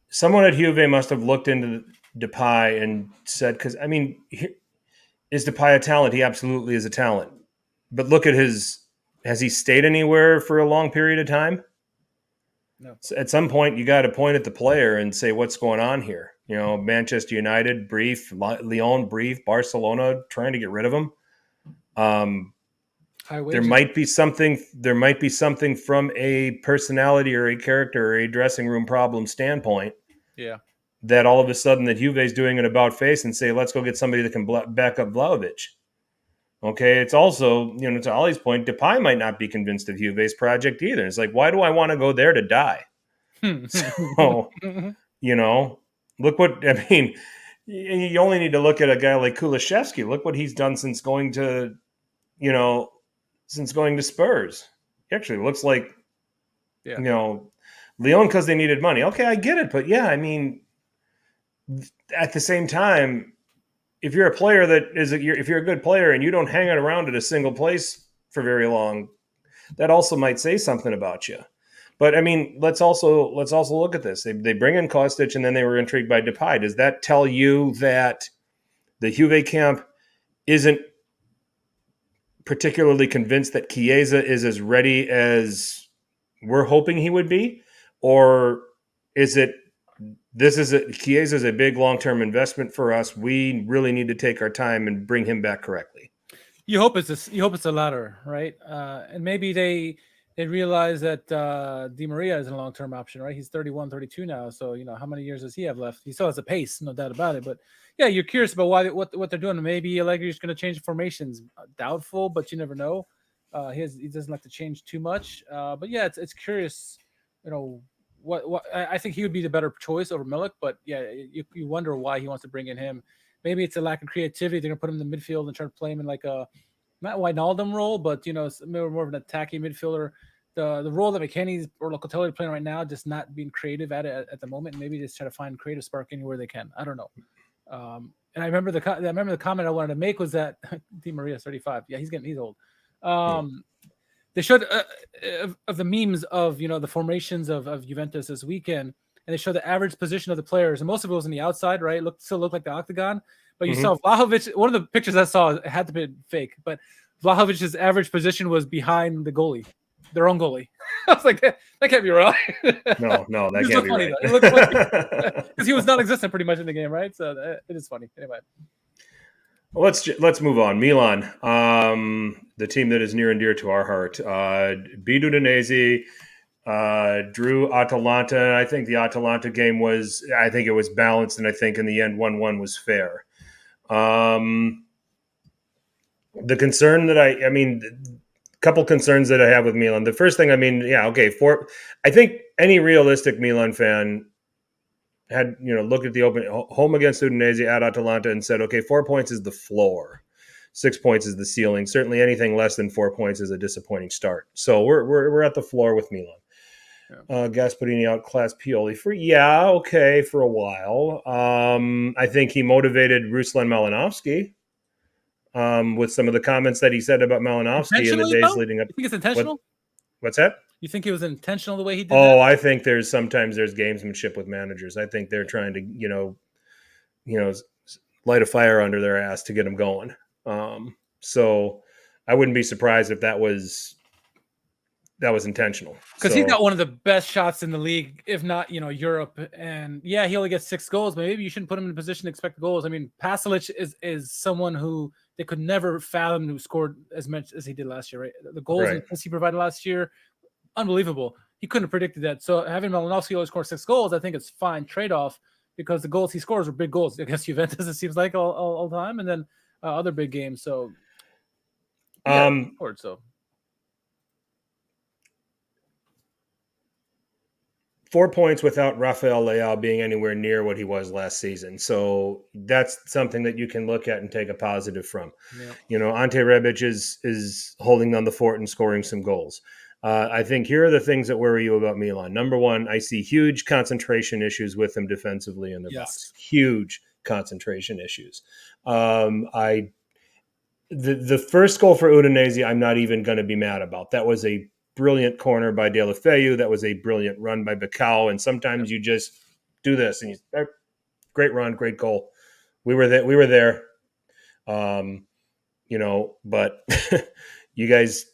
someone at Juve must have looked into Depay and said, because, is Depay a talent? He absolutely is a talent. But look at has he stayed anywhere for a long period of time? No. So at some point, you got to point at the player and say, what's going on here? Manchester United, brief. Lyon, brief. Barcelona, trying to get rid of him. There might be something from a personality or a character or a dressing room problem standpoint. Yeah. That all of a sudden that Juve's doing an about face and say, let's go get somebody that can back up Vlahovic. Okay, it's also, to Ollie's point, Depay might not be convinced of Juve's project either. It's like, why do I want to go there to die? So, look what, you only need to look at a guy like Kulusevski. Look what he's done since going to Spurs. He actually looks like, Lyon because they needed money. Okay, I get it. But yeah, at the same time, if you're a player if you're a good player and you don't hang it around at a single place for very long, that also might say something about you. But let's also look at this. They bring in Kostic and then they were intrigued by Depay. Does that tell you that the Juve camp isn't particularly convinced that Chiesa is as ready as we're hoping he would be? Or is it Chiesa is a big long-term investment for us. We really need to take our time and bring him back correctly. You hope it's the latter, right? And maybe they realize that Di Maria is a long-term option, right? He's 31, 32 now. So, how many years does he have left? He still has a pace, no doubt about it. But yeah, you're curious about what they're doing. Maybe Allegri is going to change formations. Doubtful, but you never know. He doesn't like to change too much. But yeah, it's curious, what I think he would be the better choice over Milik, but yeah, you wonder why he wants to bring in him. Maybe it's a lack of creativity. They're gonna put him in the midfield and try to play him in like a not Wijnaldum role, but more of an attacking midfielder. The role that McKennie or Locatelli are playing right now, just not being creative at it at the moment. Maybe just try to find creative spark anywhere they can. I don't know. And I remember the comment I wanted to make was that Di Maria's 35. Yeah, he's old. They showed of the memes of the formations of Juventus this weekend, and they showed the average position of the players, and most of it was on the outside, right? Still looked like the octagon, but you saw Vlahovic. One of the pictures I saw, it had to be fake, but Vlahovic's average position was behind the goalie, their own goalie. I was like, that can't be right. No, that can't be right. It looked funny because he was non-existent pretty much in the game, right? So it is funny. Anyway. Well, let's move on. Milan, the team that is near and dear to our heart, beat Udinese, drew Atalanta. I think the Atalanta game was balanced, and I think in the end 1-1 was fair. The concern that couple concerns that I have with Milan. The first thing, I think any realistic Milan fan had looked at the open home against Udinese at Atalanta and said, okay, 4 points is the floor, 6 points is the ceiling. Certainly anything less than 4 points is a disappointing start. So we're at the floor with Milan. Gasparini outclassed Pioli for a while. I think he motivated Ruslan Malinovsky with some of the comments that he said about Malinovsky in the days leading up. You think it's intentional? What's that? You think it was intentional the way he did that? Oh, I think sometimes there's gamesmanship with managers. I think they're trying to, light a fire under their ass to get them going. So I wouldn't be surprised if that was intentional. Because he's got one of the best shots in the league, if not, Europe. And yeah, he only gets 6 goals, but maybe you shouldn't put him in a position to expect goals. I mean, Pasalic is someone who they could never fathom who scored as much as he did last year, right? The goals he provided last year, unbelievable. He couldn't have predicted that. So having Malinovsky only score 6 goals, I think it's fine trade-off because the goals he scores are big goals against Juventus, it seems like, all the time. And then other big games. So, so. 4 points without Rafael Leao being anywhere near what he was last season. So that's something that you can look at and take a positive from. Yeah. Ante Rebic is holding on the fort and scoring some goals. I think here are the things that worry you about Milan. Number one, I see huge concentration issues with them defensively in the box. Huge concentration issues. The first goal for Udinese, I'm not even going to be mad about. That was a brilliant corner by De La Feu. That was a brilliant run by Bacao. And sometimes you just do this and great run, great goal. We were there. But you guys,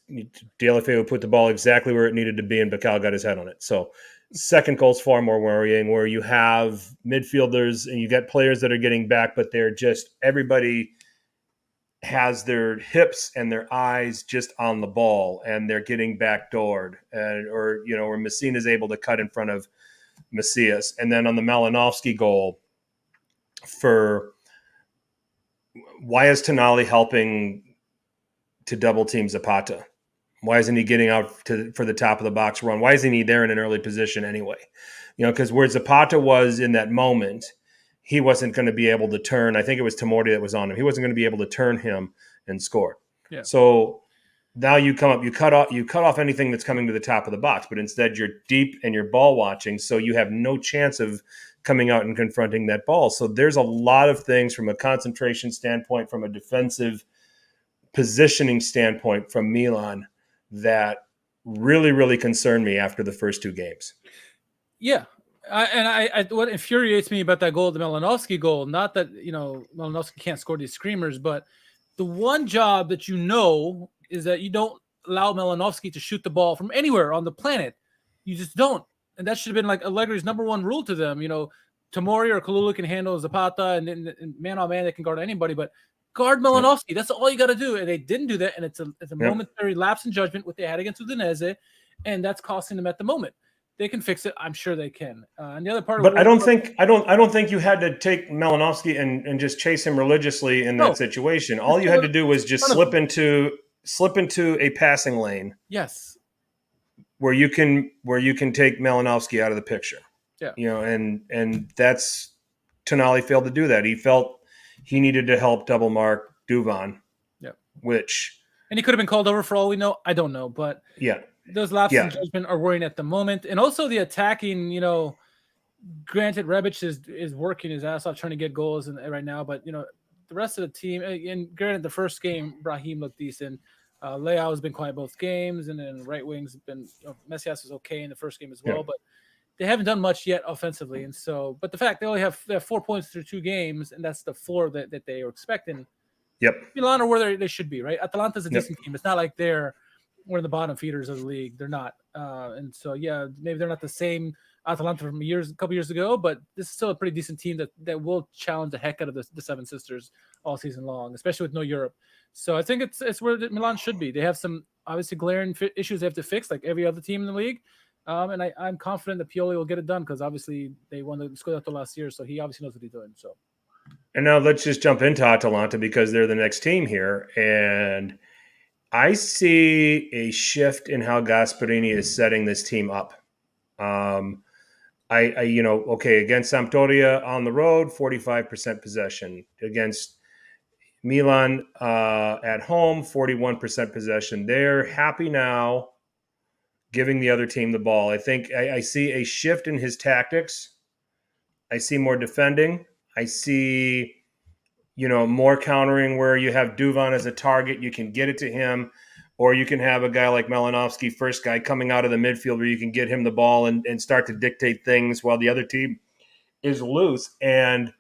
De La Feu put the ball exactly where it needed to be and Bacao got his head on it. So second goal's far more worrying, where you have midfielders and you get players that are getting back, but they're just, everybody has their hips and their eyes just on the ball and they're getting backdoored, or Messina is able to cut in front of Macias. And then on the Malinovsky goal, why is Tonali helping to double team Zapata? Why isn't he getting out for the top of the box run? Why isn't he there in an early position anyway? Because where Zapata was in that moment, he wasn't going to be able to turn. I think it was Tamori that was on him. He wasn't going to be able to turn him and score. Yeah. So now you come up, you cut off anything that's coming to the top of the box, but instead you're deep and you're ball watching, so you have no chance of coming out and confronting that ball. So there's a lot of things from a concentration standpoint, from a defensive positioning standpoint from Milan that really, really concern me after the first 2 games. Yeah. What infuriates me about that goal, the Malinovsky goal, not that, Malinovsky can't score these screamers, but the one job that is that you don't allow Malinovsky to shoot the ball from anywhere on the planet. You just don't. And that should have been like Allegri's number 1 rule to them. Tamori or Kalulu can handle Zapata and man on man, they can guard anybody, but guard Malinovsky. That's all you got to do. And they didn't do that. And it's a momentary lapse in judgment, what they had against Udinese, and that's costing them at the moment. They can fix it. I'm sure they can. And the other part, but I don't think you had to take Malinovsky and just chase him religiously in that situation. All you had to do was just slip into a passing lane. Yes, where you can take Malinovsky out of the picture. Yeah, and that's Tonali failed to do that. He felt he needed to help double mark Duvan. Yeah, and he could have been called over for all we know. I don't know, but yeah. Those lapses in judgment are worrying at the moment. And also the attacking, granted, Rebic is working his ass off trying to get goals right now. But, the rest of the team, and granted, the first game, Brahim looked decent. Leao has been quiet both games. And then right wings have been, Messias was okay in the first game as well. Yeah. But they haven't done much yet offensively. And so, but the fact they have 4 points through 2 games, and that's the floor that they are expecting. Yep. Milan are where they should be, right? Atalanta's a decent team. It's not like they're one of the bottom feeders of the league. They're not. And so, maybe they're not the same Atalanta from a couple years ago, but this is still a pretty decent team that will challenge the heck out of the Seven Sisters all season long, especially with no Europe. So I think it's where Milan should be. They have some obviously glaring issues they have to fix, like every other team in the league. And I'm confident that Pioli will get it done because obviously they won the Scudetto last year, so he obviously knows what he's doing. So. And now let's just jump into Atalanta because they're the next team here. And I see a shift in how Gasparini is setting this team up. Against Sampdoria on the road, 45% possession. Against Milan at home, 41% possession. They're happy now giving the other team the ball. I think I see a shift in his tactics. I see more defending. I see, more countering where you have Duvan as a target. You can get it to him, or you can have a guy like Malinovsky, first guy coming out of the midfield, where you can get him the ball and start to dictate things while the other team is loose. And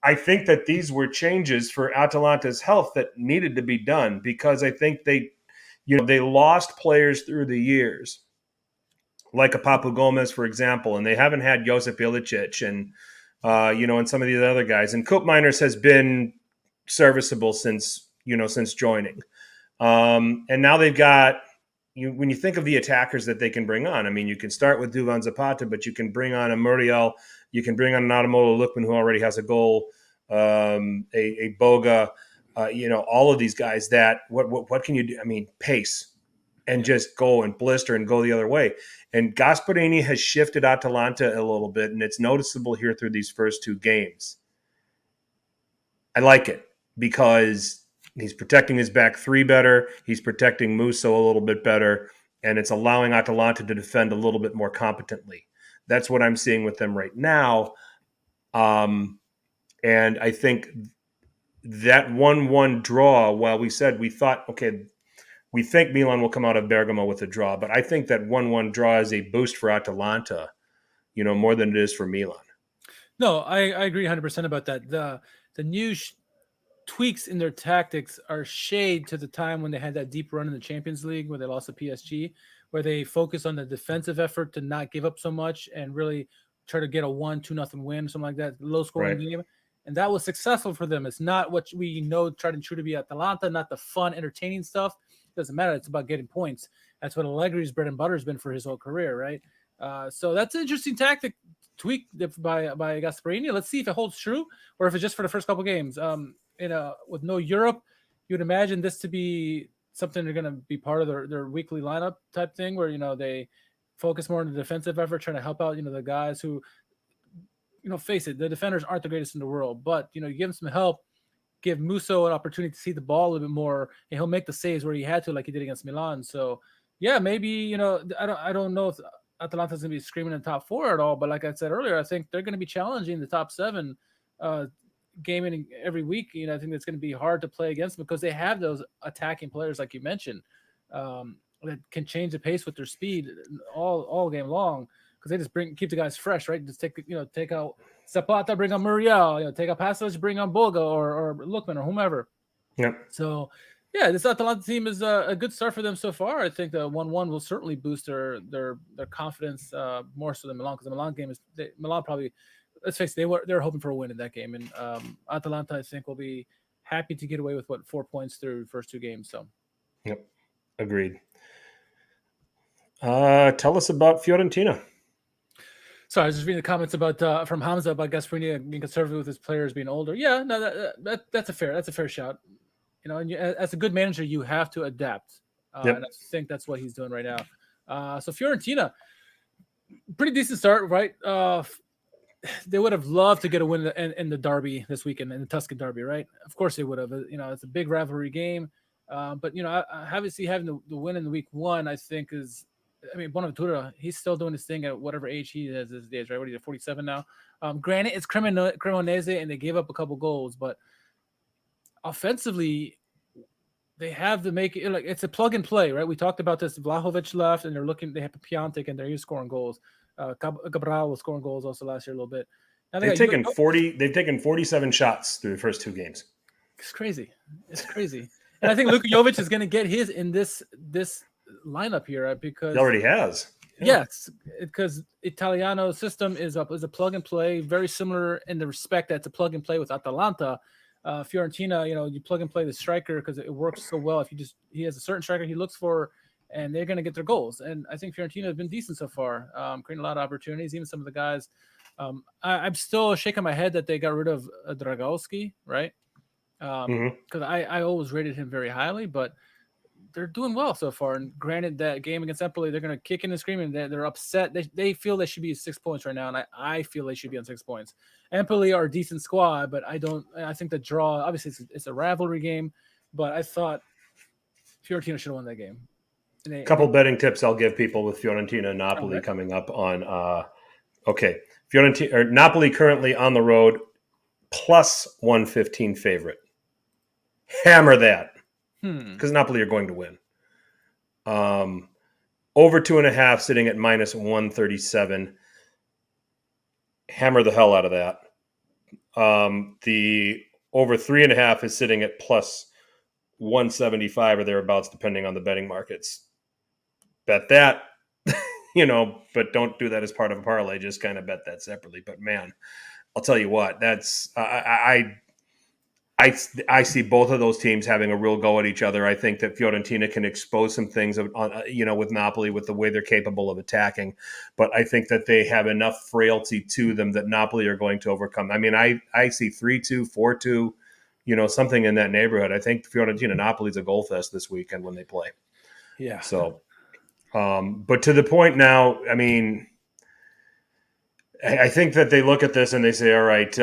I think that these were changes for Atalanta's health that needed to be done, because I think they lost players through the years, like a Papu Gomez, for example, and they haven't had Josip Ilicic and and some of these other guys. And Koop Miners has been serviceable since joining. And now they've got, when you think of the attackers that they can bring on, I mean, you can start with Duvan Zapata, but you can bring on a Muriel, you can bring on an Adamola Lookman, who already has a goal, a Boga, all of these guys that, what can you do? I mean, pace and just go and blister and go the other way. And Gasparini has shifted Atalanta a little bit, and it's noticeable here through these first two games. I like it because he's protecting his back three better. He's protecting Musso a little bit better, and it's allowing Atalanta to defend a little bit more competently. That's what I'm seeing with them right now. And I think that 1-1 draw, while we said we thought, okay, we think Milan will come out of Bergamo with a draw, but I think that 1-1 draw is a boost for Atalanta, more than it is for Milan. No, I agree 100% about that. The new tweaks in their tactics are shade to the time when they had that deep run in the Champions League where they lost to PSG, where they focus on the defensive effort to not give up so much and really try to get a 1-2-0 win, something like that, low scoring game. And that was successful for them. It's not what we know tried and true to be Atalanta, not the fun, entertaining stuff. It doesn't matter. It's about getting points. That's what Allegri's bread and butter has been for his whole career, right? So that's an interesting tactic tweak by Gasparini. Let's see if it holds true or if it's just for the first couple games. With no Europe, you would imagine this to be something they're going to be part of their weekly lineup type thing where, they focus more on the defensive effort, trying to help out, the guys who, face it, the defenders aren't the greatest in the world, but, you give them some help, give Musso an opportunity to see the ball a little bit more, and he'll make the saves where he had to, like he did against Milan. So, yeah, maybe, I don't know if Atalanta's going to be screaming in the top four at all, but like I said earlier, I think they're going to be challenging the top seven gaming every week. I think it's going to be hard to play against them because they have those attacking players, like you mentioned, that can change the pace with their speed all game long because they just keep the guys fresh, right? Just take out Zapata, bring on Muriel, take out Pastos, bring on Boga or Lookman or whomever. Yeah. So, yeah, this Atalanta team is a good start for them so far. I think the 1-1 will certainly boost their confidence more so than Milan, because the Milan game Milan probably, let's face it, they're hoping for a win in that game, and Atalanta I think will be happy to get away with 4 points through the first two games. So, yep, agreed. Tell us about Fiorentina. Sorry, I was just reading the comments about from Hamza about Gasparini being conservative with his players being older. Yeah, no, that's a fair shout. And as a good manager, you have to adapt. And I think that's what he's doing right now. So Fiorentina, pretty decent start, right? They would have loved to get a win in the derby this weekend, in the Tuscan derby, right? Of course they would have. It's a big rivalry game. But obviously having the win in the week one, I think is, Bonaventura, he's still doing his thing at whatever age he is these days, right? What is he, 47 now? Granted, it's Cremonese and they gave up a couple goals, but offensively, they have to make it, like, it's a plug and play, right? We talked about this. Vlahovic left, and they have Piontek, and they're scoring goals. Cabral was scoring goals also last year a little bit. Now they've taken 47 shots through the first two games. It's crazy. And I think Luka Jovic is going to get his in this lineup here because he already has. Yes, because Italiano system is a plug and play, very similar in the respect that it's a plug and play with Atalanta. Fiorentina, you plug and play the striker because it works so well. If he has a certain striker he looks for, and they're going to get their goals. And I think Fiorentina has been decent so far, creating a lot of opportunities. Even some of the guys, I'm still shaking my head that they got rid of Dragowski, right? Because I always rated him very highly, but they're doing well so far. And granted, that game against Empoli, they're going to kick in and scream, and they're upset. They feel they should be 6 points right now, and I feel they should be on 6 points. Empoli are a decent squad, but I think the draw, obviously it's a rivalry game, but I thought Fiorentina should have won that game. Couple betting tips I'll give people with Fiorentina and Napoli coming up on. Fiorentina or Napoli currently on the road, plus 115 favorite. Hammer that because Napoli are going to win. Over 2.5 sitting at minus 137. Hammer the hell out of that. The over 3.5 is sitting at plus 175 or thereabouts, depending on the betting markets. Bet that, but don't do that as part of a parlay. Just kind of bet that separately. But man, I'll tell you what, that's I see both of those teams having a real go at each other. I think that Fiorentina can expose some things with Napoli with the way they're capable of attacking. But I think that they have enough frailty to them that Napoli are going to overcome. I mean, I see 3-2, 4-2, something in that neighborhood. I think Fiorentina Napoli's a goal fest this weekend when they play. Yeah. So, but to the point now, I mean, I think that they look at this and they say, all right,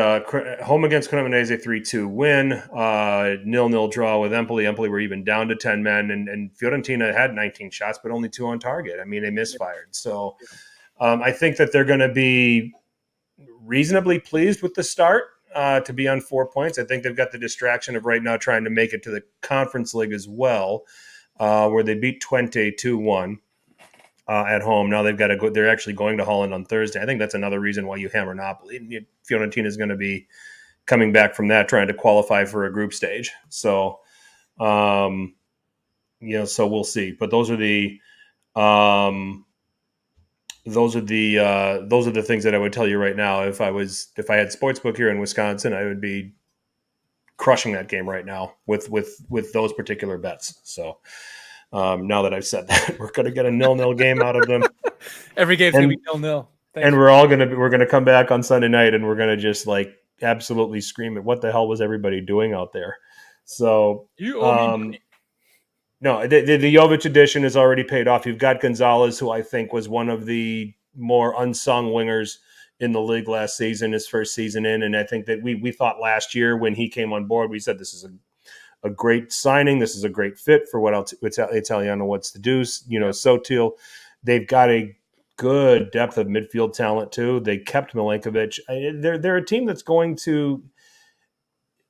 home against Cremonese 3-2 win, 0-0 draw with Empoli. Empoli were even down to 10 men, and Fiorentina had 19 shots, but only 2 on target. I mean, they misfired. So I think that they're going to be reasonably pleased with the start to be on 4 points. I think they've got the distraction of right now trying to make it to the Conference League as well, where they beat Twente 2-1. At home. Now they've got to go. They're actually going to Holland on Thursday. I think that's another reason why you hammer Napoli. Fiorentina is going to be coming back from that, trying to qualify for a group stage. So, so we'll see. But those are the things that I would tell you right now. If I had Sportsbook here in Wisconsin, I would be crushing that game right now with those particular bets. So. Now that I've said that, we're going to get a 0-0 game out of them. Every game's going to be 0-0. And we're going to come back on Sunday night and we're going to just absolutely scream at what the hell was everybody doing out there. So you owe me money. No, the Jovic edition is already paid off. You've got Gonzalez, who I think was one of the more unsung wingers in the league last season, his first season in. And I think that we thought last year when he came on board, we said this is a great signing. This is a great fit for what Italiano wants to do. Sotil, they've got a good depth of midfield talent too. They kept Milankovic. They're a team that's going to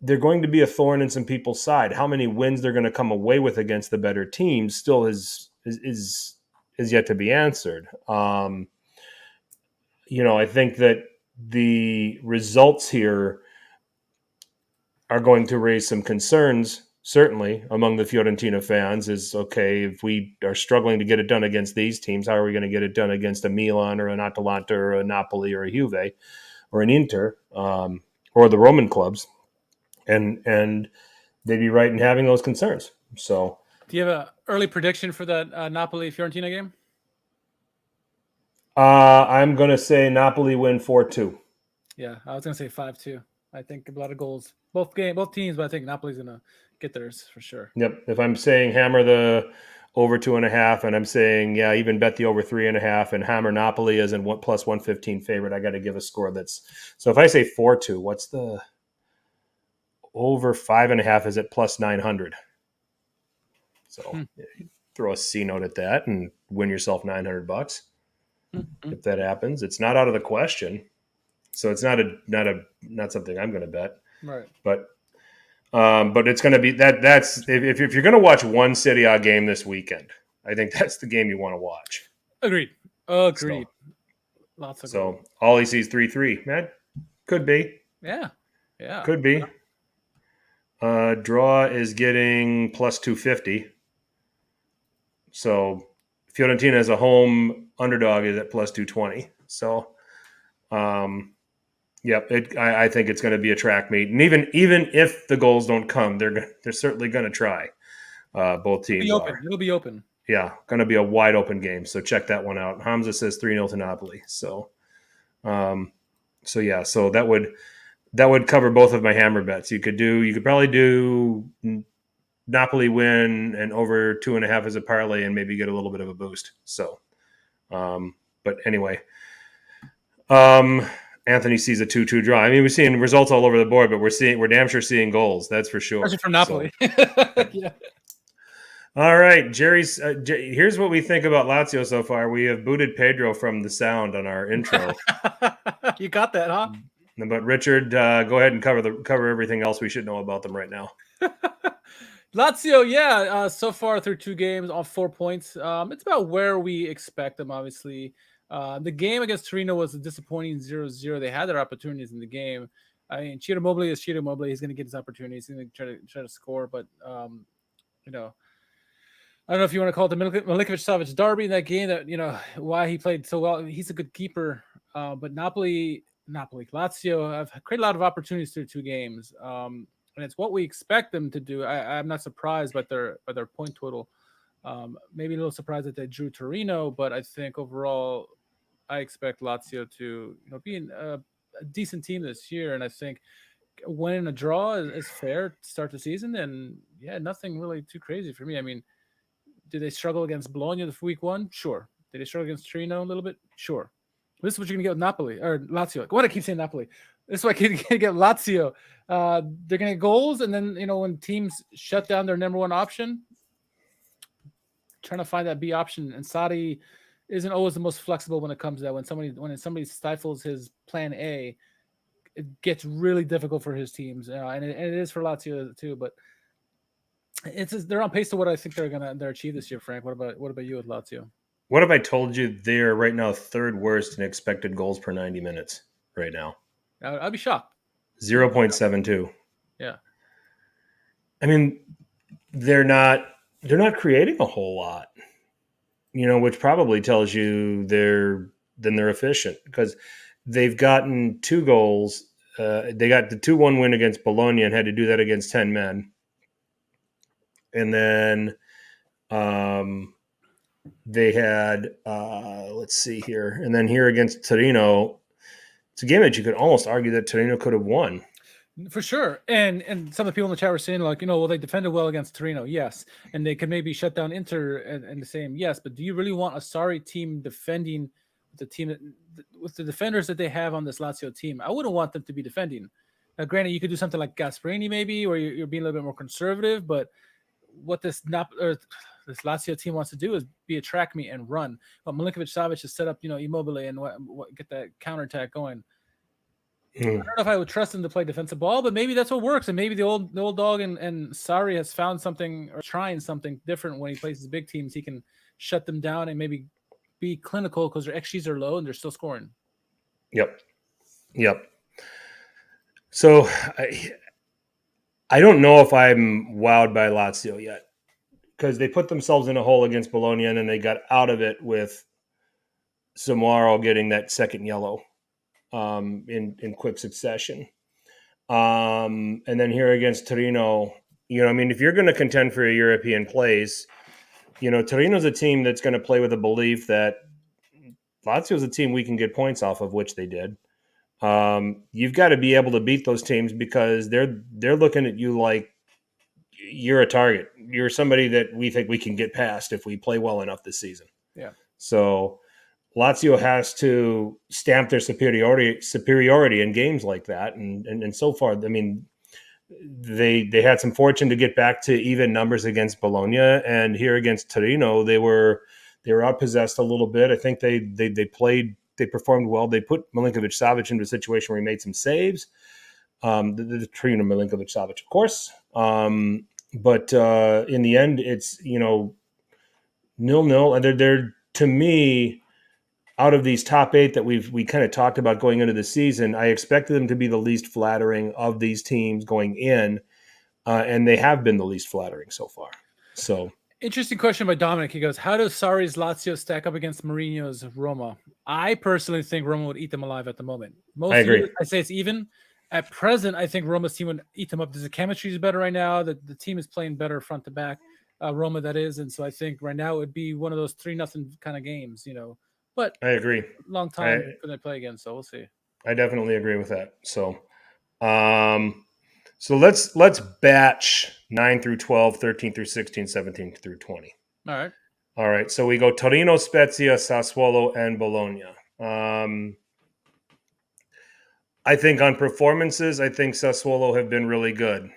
be a thorn in some people's side. How many wins they're going to come away with against the better teams still is yet to be answered. I think that the results here are going to raise some concerns, certainly, among the Fiorentina fans. Is, okay, if we are struggling to get it done against these teams, how are we going to get it done against a Milan or an Atalanta or a Napoli or a Juve or an Inter or the Roman clubs? And they'd be right in having those concerns. So, do you have an early prediction for that Napoli-Fiorentina game? I'm going to say Napoli win 4-2. Yeah, I was going to say 5-2. I think a lot of goals. Both teams, but I think Napoli's going to get theirs for sure. Yep. If I'm saying hammer the over 2.5, and I'm saying, even bet the over 3.5 and hammer Napoli as in plus 115 favorite, I got to give a score that's. So if I say 4-2, what's the over 5.5 is at plus 900. So throw a C note at that and win yourself $900 if that happens. It's not out of the question. So it's not something I'm going to bet, right? But it's going to be that's if you're going to watch one Serie A game this weekend, I think that's the game you want to watch. Agreed. So, lots of. So all he sees 3-3, man, could be. Yeah, could be. Draw is getting plus 250. So Fiorentina as a home underdog is at plus 220. So. I think it's going to be a track meet, and even if the goals don't come, they're certainly going to try. Both teams are. It'll be open. Yeah, going to be a wide open game. So check that one out. Hamza says 3-0 to Napoli. So, so that would cover both of my hammer bets. You could probably do Napoli win and over 2.5 as a parlay, and maybe get a little bit of a boost. So, but anyway. Anthony sees a 2-2 draw. I mean, we're seeing results all over the board, but we're damn sure seeing goals. That's for sure. Especially from Napoli. So, yeah. All right, Jerry's. Here's what we think about Lazio so far. We have booted Pedro from the sound on our intro, You got that, huh? but Richard, go ahead and cover everything else we should know about them right now. Lazio, yeah, so far through 2 games, all 4 points. It's about where we expect them, obviously. The game against Torino was a disappointing 0-0. They had their opportunities in the game. I mean, Ciro Immobile is Ciro Immobile. He's going to get his opportunities. He's going to try to score, but you know, I don't know if you want to call it the Milinkovic-Savic derby in that game. That why he played so well. He's a good keeper, but Lazio have created a lot of opportunities through 2 games. And it's what we expect them to do. I'm not surprised by their point total. Maybe a little surprised that they drew Torino, but I think overall, I expect Lazio to be a decent team this year. And I think winning a draw is fair to start the season. And yeah, nothing really too crazy for me. I mean, did they struggle against Bologna the week 1? Sure. Did they struggle against Torino a little bit? Sure. This is what you're gonna get with Napoli or Lazio. Why do I keep saying Napoli? This is what you're gonna get Lazio. They're gonna get goals, and then when teams shut down their number 1 option, trying to find that B option. And Sarri isn't always the most flexible when it comes to that. When somebody stifles his plan A, it gets really difficult for his teams, and it is for Lazio too. But they're on pace to what I think they're achieve this year. Frank, what about you with Lazio? What if I told you they're right now 3rd worst in expected goals per 90 minutes right now? I'd be shocked. 0.72. Yeah. I mean, they're not creating a whole lot, which probably tells you they're efficient because they've gotten 2 goals. They got the 2-1 win against Bologna and had to do that against 10 men. And then they had, let's see here. And then here against Torino, it's a game that you could almost argue that Torino could have won. For sure. And some of the people in the chat were saying, like, well, they defended well against Torino, yes. And they could maybe shut down Inter and the same, yes. But do you really want a sorry team defending with the defenders that they have on this Lazio team? I wouldn't want them to be defending. Now, granted, you could do something like Gasperini maybe, where you're being a little bit more conservative, but what this Lazio team wants to do is be a track meet and run. But Milinkovic-Savic has set up, Immobile and get that counterattack going. I don't know if I would trust him to play defensive ball, but maybe that's what works. And maybe the old dog and Sarri has found something or trying something different when he plays his big teams. He can shut them down and maybe be clinical because their XGs are low and they're still scoring. Yep. So I don't know if I'm wowed by Lazio yet because they put themselves in a hole against Bologna and then they got out of it with Samaro getting that second yellow in quick succession. And then here against Torino, if you're going to contend for a European place, Torino's a team that's going to play with a belief that Lazio's a team we can get points off of, which they did. You've got to be able to beat those teams because they're looking at you like you're a target. You're somebody that we think we can get past if we play well enough this season. Yeah. So Lazio has to stamp their superiority in games like that. And so far, I mean, they had some fortune to get back to even numbers against Bologna, and here against Torino, they were outpossessed a little bit. I think they performed well. They put Milinkovic-Savic into a situation where he made some saves. The Torino Milinkovic-Savic, of course. But in the end, it's 0-0. And they're to me, out of these top 8 that we kind of talked about going into the season, I expected them to be the least flattering of these teams going in, and they have been the least flattering so far. So, interesting question by Dominic. He goes, "How does Sarri's Lazio stack up against Mourinho's Roma?" I personally think Roma would eat them alive at the moment. I agree. Years, I say it's even. At present, I think Roma's team would eat them up. The chemistry is better right now. The team is playing better front to back. Roma, that is, and so I think right now it would be one of those 3-0 kind of games, But I agree. Long time for them to play again, so we'll see. I definitely agree with that. So, so let's batch 9 through 12, 13 through 16, 17 through 20. All right. So we go Torino, Spezia, Sassuolo, and Bologna. I think on performances, I think Sassuolo have been really good.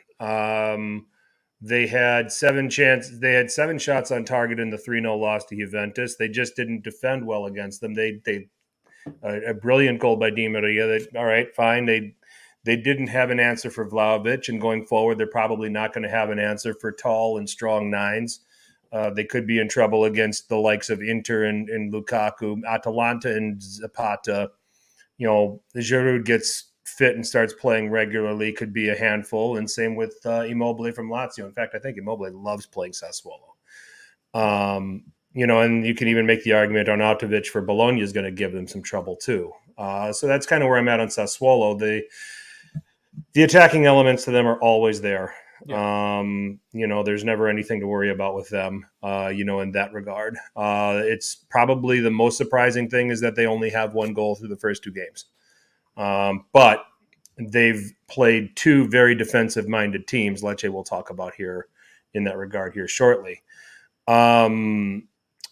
They had 7 chances. They had 7 shots on target in the 3-0 loss to Juventus. They just didn't defend well against them. They a brilliant goal by Di Maria. All right, fine. They didn't have an answer for Vlahovic, and going forward, they're probably not going to have an answer for tall and strong nines. They could be in trouble against the likes of Inter and Lukaku, Atalanta and Zapata. Giroud gets fit and starts playing regularly, could be a handful. And same with Immobile from Lazio. In fact, I think Immobile loves playing Sassuolo. And you can even make the argument Arnautovic for Bologna is going to give them some trouble too. So that's kind of where I'm at on Sassuolo. The attacking elements to them are always there. Yeah. There's never anything to worry about with them, in that regard. It's probably the most surprising thing is that they only have 1 goal through the first 2 games. But they've played 2 very defensive-minded teams. Lecce we'll talk about here in that regard here shortly.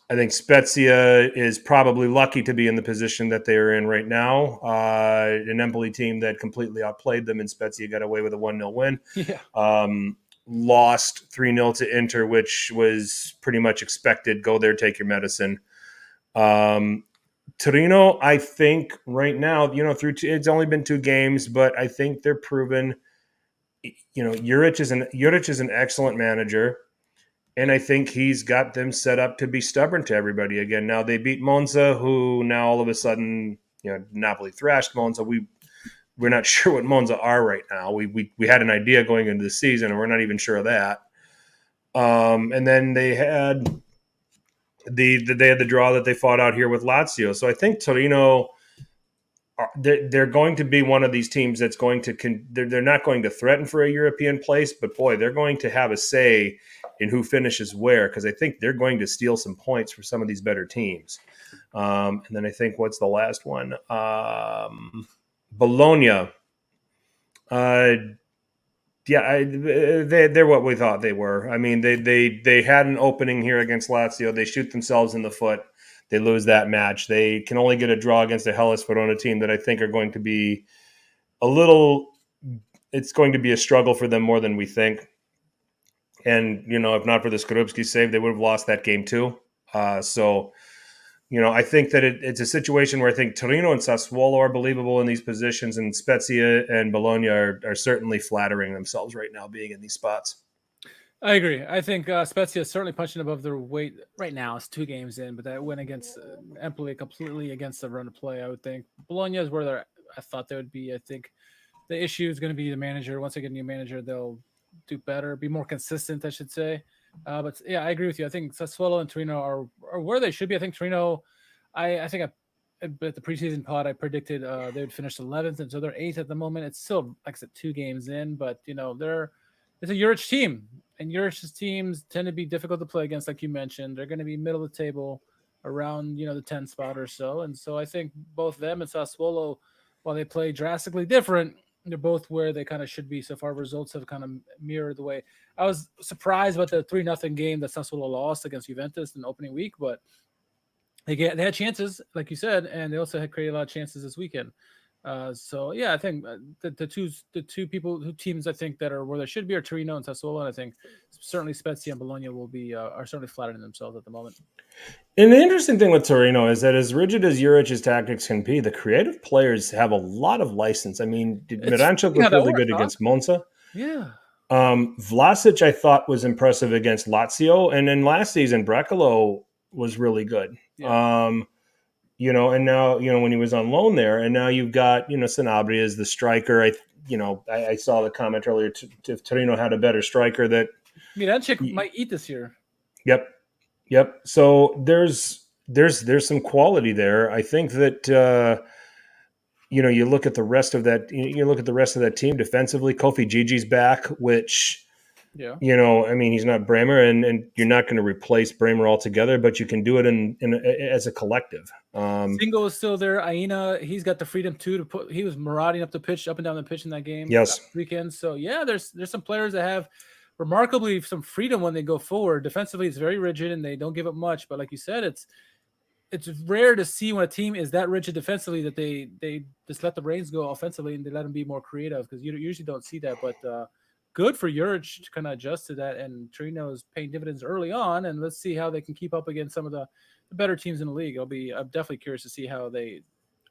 I think Spezia is probably lucky to be in the position that they are in right now. An Empoli team that completely outplayed them, and Spezia got away with a 1-0 win. Yeah. Lost 3-0 to Inter, which was pretty much expected. Go there, take your medicine. Torino, I think right now, it's only been 2 games, but I think they're proven. Juric is an excellent manager. And I think he's got them set up to be stubborn to everybody again. Now they beat Monza, who now all of a sudden, Napoli thrashed Monza. We're not sure what Monza are right now. We had an idea going into the season, and we're not even sure of that. And then they had the draw that they fought out here with Lazio. So I think Torino, they're going to be one of these teams that's going to they're not going to threaten for a European place, but boy, they're going to have a say in who finishes where, because I think they're going to steal some points for some of these better teams. And then I think what's the last one? Bologna. They're what we thought they were. I mean, they had an opening here against Lazio. They shoot themselves in the foot. They lose that match. They can only get a draw against a Hellas Verona team that I think are going to be it's going to be a struggle for them more than we think. And, if not for the Skorupski save, they would have lost that game too. I think that it's a situation where I think Torino and Sassuolo are believable in these positions, and Spezia and Bologna are certainly flattering themselves right now being in these spots. I agree. I think Spezia is certainly punching above their weight right now. It's 2 games in, but that win against Empoli completely against the run of play, I would think. Bologna is where I thought they would be. I think the issue is going to be the manager. Once they get a new manager, they'll do better, be more consistent, I should say. But yeah, I agree with you. I think Sassuolo and Torino are where they should be. I think Torino, I think at the preseason pod, I predicted they would finish 11th, and so they're 8th at the moment. It's still, like I said, 2 games in, but it's a Juric team, and Juric's teams tend to be difficult to play against, like you mentioned. They're going to be middle of the table, around the 10 spot or so, and so I think both them and Sassuolo, while they play drastically different, they're both where they kind of should be. So far, results have kind of mirrored the way. I was surprised about the 3-0 game that Sassuolo lost against Juventus in the opening week, but they had chances, like you said, and they also had created a lot of chances this weekend. So yeah, I think the two teams I think that are where they should be are Torino and Sassuolo, and I think certainly Spezia and Bologna will be are certainly flattering themselves at the moment. And the interesting thing with Torino is that as rigid as Juric's tactics can be, the creative players have a lot of license. I mean, Miranchuk looked really good against Monza. Yeah. Vlasic, I thought, was impressive against Lazio, and then last season Brecalo was really good. Yeah. And now, when he was on loan there, and now you've got, Sanabria as the striker. I saw the comment earlier if Torino had a better striker that Miranchuk might eat this year. Yep. So there's some quality there. I think that, you look at the rest of that, team defensively. Kofi Gigi's back, which, he's not Bremer, and you're not going to replace Bremer altogether, but you can do it as a collective. Singo is still there. Aina, he's got the freedom too he was marauding up and down the pitch in that game. Yes. Weekend. So yeah, there's some players that have remarkably some freedom when they go forward. Defensively, it's very rigid and they don't give up much. But like you said, it's rare to see when a team is that rigid defensively that they just let the reins go offensively and they let them be more creative, because you usually don't see that. But good for Juric to kind of adjust to that, and Torino is paying dividends early on, and let's see how they can keep up against some of the better teams in the league. I'm definitely curious to see how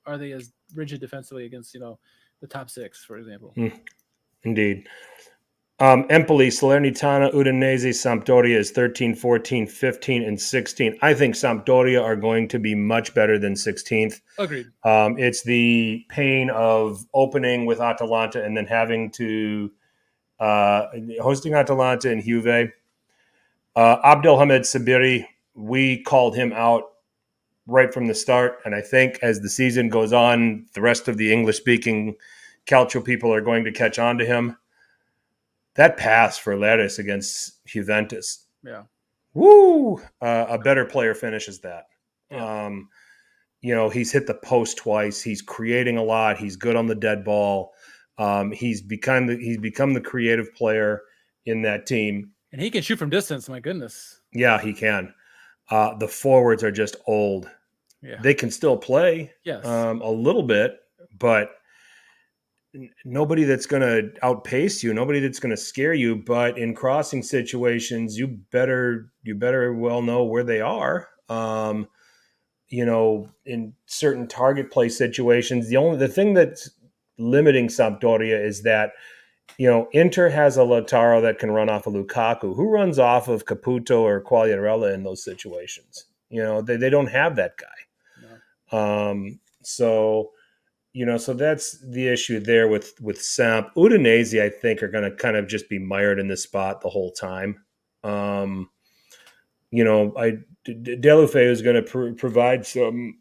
are they as rigid defensively against the top six, for example. Indeed. Empoli, Salernitana, Udinese, Sampdoria is 13, 14, 15, and 16. I think Sampdoria are going to be much better than 16th. Agreed. It's the pain of opening with Atalanta and then having to hosting Atalanta and Juve. Abdelhamed Sabiri, we called him out right from the start, and I think as the season goes on, the rest of the English-speaking Calcio people are going to catch on to him. That pass for Leris against Juventus. Yeah. Woo! A better player finishes that. Yeah. He's hit the post twice. He's creating a lot. He's good on the dead ball. He's become the creative player in that team. And he can shoot from distance, my goodness. Yeah, he can. The forwards are just old. Yeah. They can still play yes. A little bit, but nobody that's going to outpace you, nobody that's going to scare you. But in crossing situations, you better well know where they are. In certain target play situations, the thing that's limiting Sampdoria is that Inter has a Lautaro that can run off of Lukaku. Who runs off of Caputo or Quagliarella in those situations? They don't have that guy. No. So that's the issue there with Samp. Udinese, I think, are going to kind of just be mired in this spot the whole time. Deulofeu is going to provide some.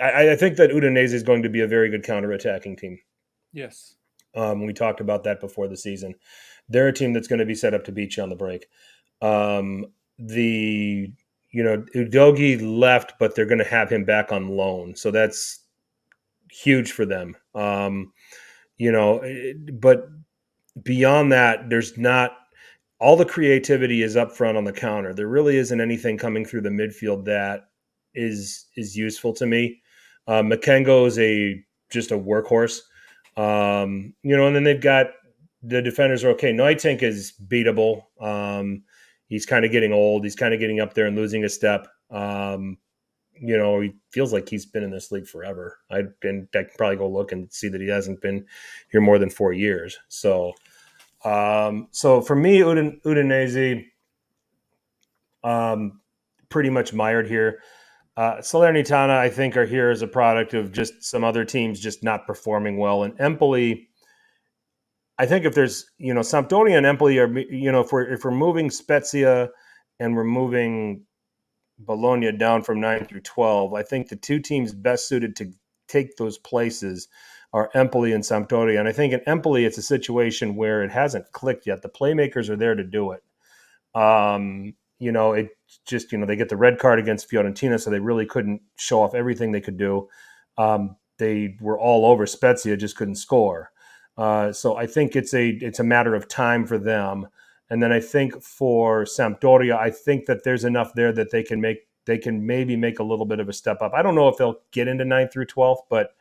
I think that Udinese is going to be a very good counterattacking team. Yes. We talked about that before the season. They're a team that's going to be set up to beat you on the break. Udogi left, but they're going to have him back on loan. So that's huge for them. But beyond that, there's not all the creativity is up front on the counter. There really isn't anything coming through the midfield that is useful to me. Makengo is just a workhorse. And then they've got the defenders are okay. Neutink is beatable. He's kind of getting old. He's kind of getting up there and losing a step. He feels like he's been in this league forever. I can probably go look and see that he hasn't been here more than 4 years. So for me, Udinese, pretty much mired here. Salernitana, I think, are here as a product of just some other teams just not performing well. And Empoli, I think if there's, Sampdoria and Empoli are, if we're moving Spezia and we're moving Bologna down from 9 through 12, I think the two teams best suited to take those places are Empoli and Sampdoria. And I think in Empoli, it's a situation where it hasn't clicked yet. The playmakers are there to do it. It just, they get the red card against Fiorentina, so they really couldn't show off everything they could do. They were all over Spezia, just couldn't score. So I think it's a matter of time for them. And then I think for Sampdoria, I think that there's enough there that they can maybe make a little bit of a step up. I don't know if they'll get into 9th through 12th, but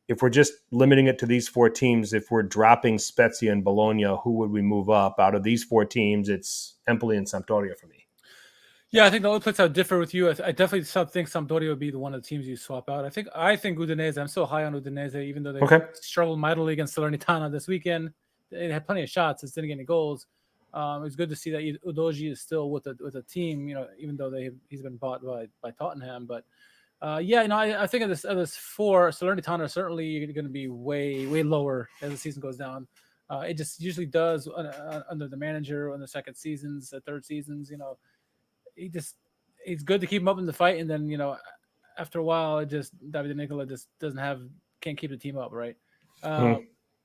if we're just limiting it to these four teams, if we're dropping Spezia and Bologna, who would we move up? Out of these four teams, it's Empoli and Sampdoria for me. Yeah, I think the only place I would differ with you, I definitely think Sampdoria would be the one of the teams you swap out. I think Udinese, I'm so high on Udinese, even though they struggled mightily against Salernitana this weekend. They had plenty of shots, just didn't get any goals. It was good to see that Udogi is still with a team, even though he's been bought by Tottenham. But I think of this four, Salernitana are certainly going to be way, way lower as the season goes down. It just usually does under the manager on the second seasons, the third seasons. It's good to keep him up in the fight, and then after a while, Davide Nicola just can't keep the team up, right?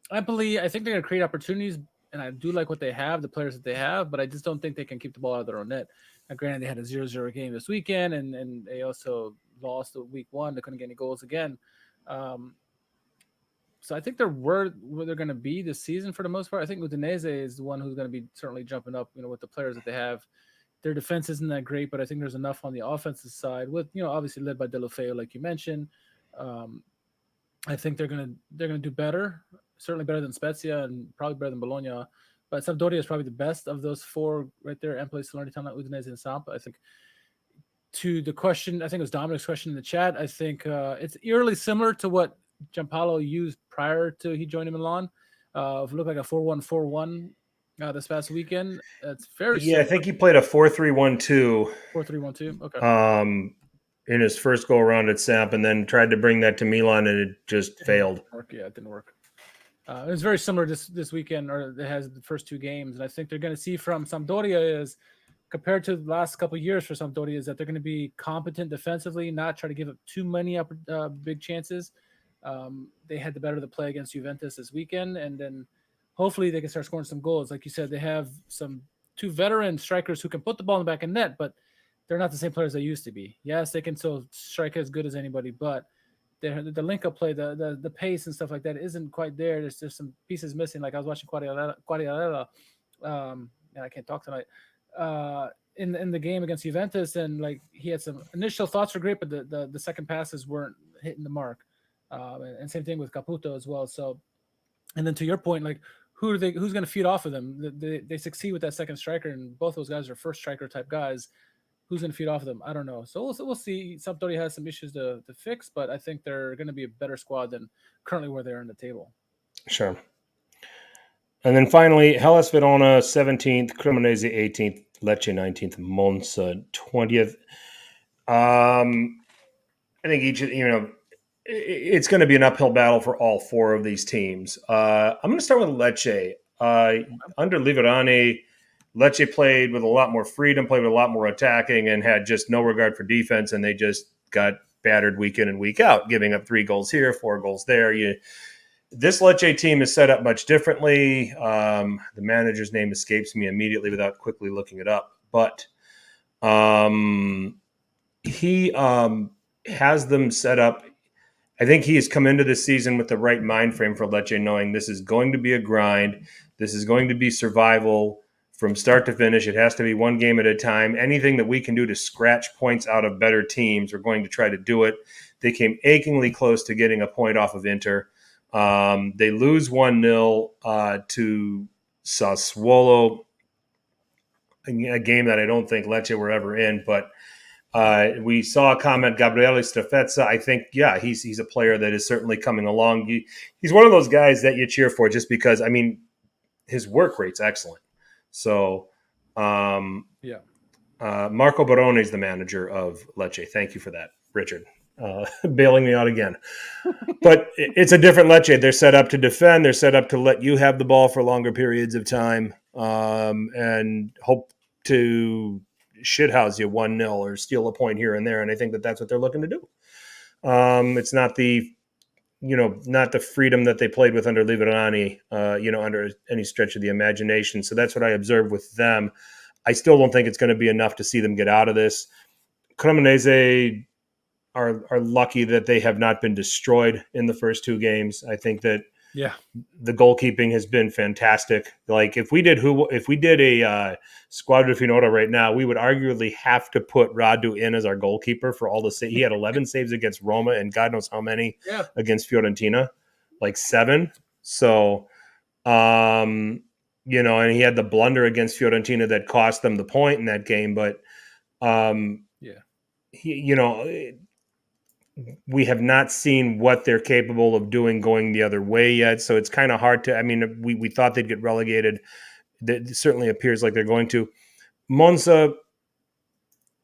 Empoli, I think they're going to create opportunities, and I do like what they have, the players that they have, but I just don't think they can keep the ball out of their own net. Now, granted, they had a 0-0 game this weekend, and they also lost week 1. They couldn't get any goals again. So I think they're where they're going to be this season for the most part. I think Udinese is the one who's going to be certainly jumping up, with the players that they have. Their defense isn't that great, but I think there's enough on the offensive side with, obviously led by Deulofeu, like you mentioned. I think they're gonna do better, certainly better than Spezia and probably better than Bologna but Sampdoria is probably the best of those four right there. Empoli, Salernitana, Udinese, and Samp. I think to the question, I think it was Dominic's question in the chat. I think it's eerily similar to what Giampaolo used prior to he joining Milan. It looked like a 4-1-4-1 this past weekend. It's very Yeah, I similar. think he played a 4-3-1-2. 4-3-1-2. Okay. In his first go around at Samp, and then tried to bring that to Milan, and it just failed. It didn't work. It was very similar this weekend, or it has the first two games. And I think they're going to see from Sampdoria is, compared to the last couple of years for Sampdoria, is that they're going to be competent defensively, not try to give up too many big chances. They had the better of the play against Juventus this weekend, and then hopefully they can start scoring some goals. Like you said, they have two veteran strikers who can put the ball in the back of net, but they're not the same players they used to be. Yes, they can still strike as good as anybody, but the link-up play, the pace and stuff like that isn't quite there. There's some pieces missing. Like I was watching Quagliarella, and I can't talk tonight, in the game against Juventus, and like he had some initial thoughts were great, but the second passes weren't hitting the mark. And same thing with Caputo as well. So, and then to your point, like who's going to feed off of them? They succeed with that second striker, and both those guys are first striker type guys. Who's going to feed off of them? I don't know. So we'll see. Sampdoria has some issues to fix, but I think they're going to be a better squad than currently where they are in the table. Sure. And then finally, Hellas Verona 17th, Cremonese 18th, Lecce 19th, Monza 20th. I think it's going to be an uphill battle for all four of these teams. I'm going to start with Lecce. Under Liverani, Lecce played with a lot more freedom, played with a lot more attacking, and had just no regard for defense, and they just got battered week in and week out, giving up 3 goals here, 4 goals there. This Lecce team is set up much differently. The manager's name escapes me immediately without quickly looking it up, but he has them set up. I think he has come into this season with the right mind frame for Lecce, knowing this is going to be a grind. This is going to be survival from start to finish. It has to be one game at a time. Anything that we can do to scratch points out of better teams, we're going to try to do it. They came achingly close to getting a point off of Inter. They lose 1-0 to Sassuolo, a game that I don't think Lecce were ever in, but we saw a comment, Gabriele Strefezza. I think, yeah, he's a player that is certainly coming along. He's one of those guys that you cheer for just because, I mean, his work rate's excellent. So, Marco Barone is the manager of Lecce. Thank you for that, Richard. Bailing me out again. But it's a different Lecce. They're set up to defend. They're set up to let you have the ball for longer periods of time and hope to shithouse you 1-0 or steal a point here and there. And I think that that's what they're looking to do. It's not the freedom that they played with under Liverani, under any stretch of the imagination. So that's what I observed with them. I still don't think it's going to be enough to see them get out of this. Cremonese are lucky that they have not been destroyed in the first 2 games. I think that the goalkeeping has been fantastic. Like if we did a Squadra Finora right now, we would arguably have to put Radu in as our goalkeeper for all the he had 11 saves against Roma and God knows how many against Fiorentina, like 7. So, and he had the blunder against Fiorentina that cost them the point in that game. But, we have not seen what they're capable of doing going the other way yet. So it's kind of hard to, we thought they'd get relegated. That certainly appears like they're going to. Monza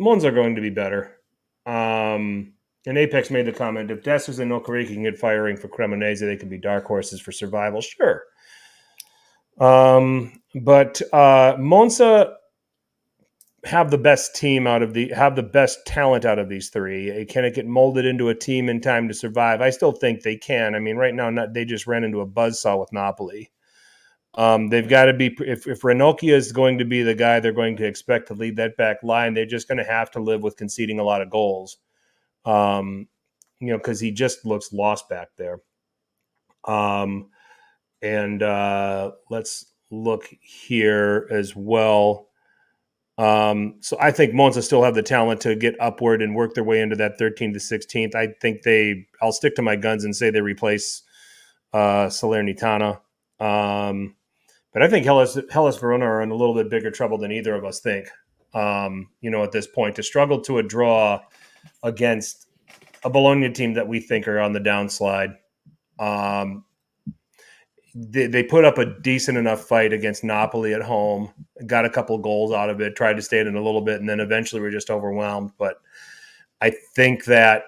are going to be better. And Apex made the comment, if Dessers and Nokariki can get firing for Cremonese, they could be dark horses for survival. Sure. But Monza have the best talent out of these 3. Can it get molded into a team in time to survive? I still think they can. Right now, they just ran into a buzzsaw with Napoli. They've got to be, if Ranocchia is going to be the guy they're going to expect to lead that back line, they're just going to have to live with conceding a lot of goals. Because he just looks lost back there. Let's look here as well. So I think Monza still have the talent to get upward and work their way into that 13th to 16th. I think I'll stick to my guns and say they replace Salernitana. But I think Hellas Verona are in a little bit bigger trouble than either of us think. At this point, to struggle to a draw against a Bologna team that we think are on the downslide. They put up a decent enough fight against Napoli at home, got a couple goals out of it, tried to stay it in a little bit, and then eventually were just overwhelmed. But I think that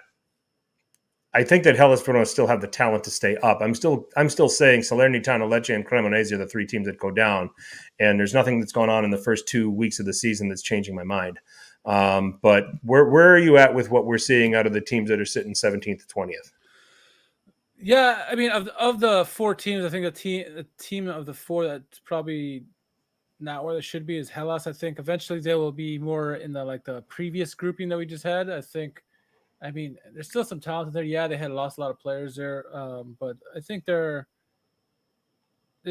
Hellas Verona still have the talent to stay up. I'm still saying Salernitana, Lecce, and Cremonese are the three teams that go down, and there's nothing that's going on in the first 2 weeks of the season that's changing my mind. But where are you at with what we're seeing out of the teams that are sitting 17th to 20th? Yeah, I mean, of the 4 teams, I think the team of the 4 that's probably not where they should be is Hellas. I think eventually they will be more in the previous grouping that we just had. I mean, there's still some talent there. Yeah, they had lost a lot of players there, but I think they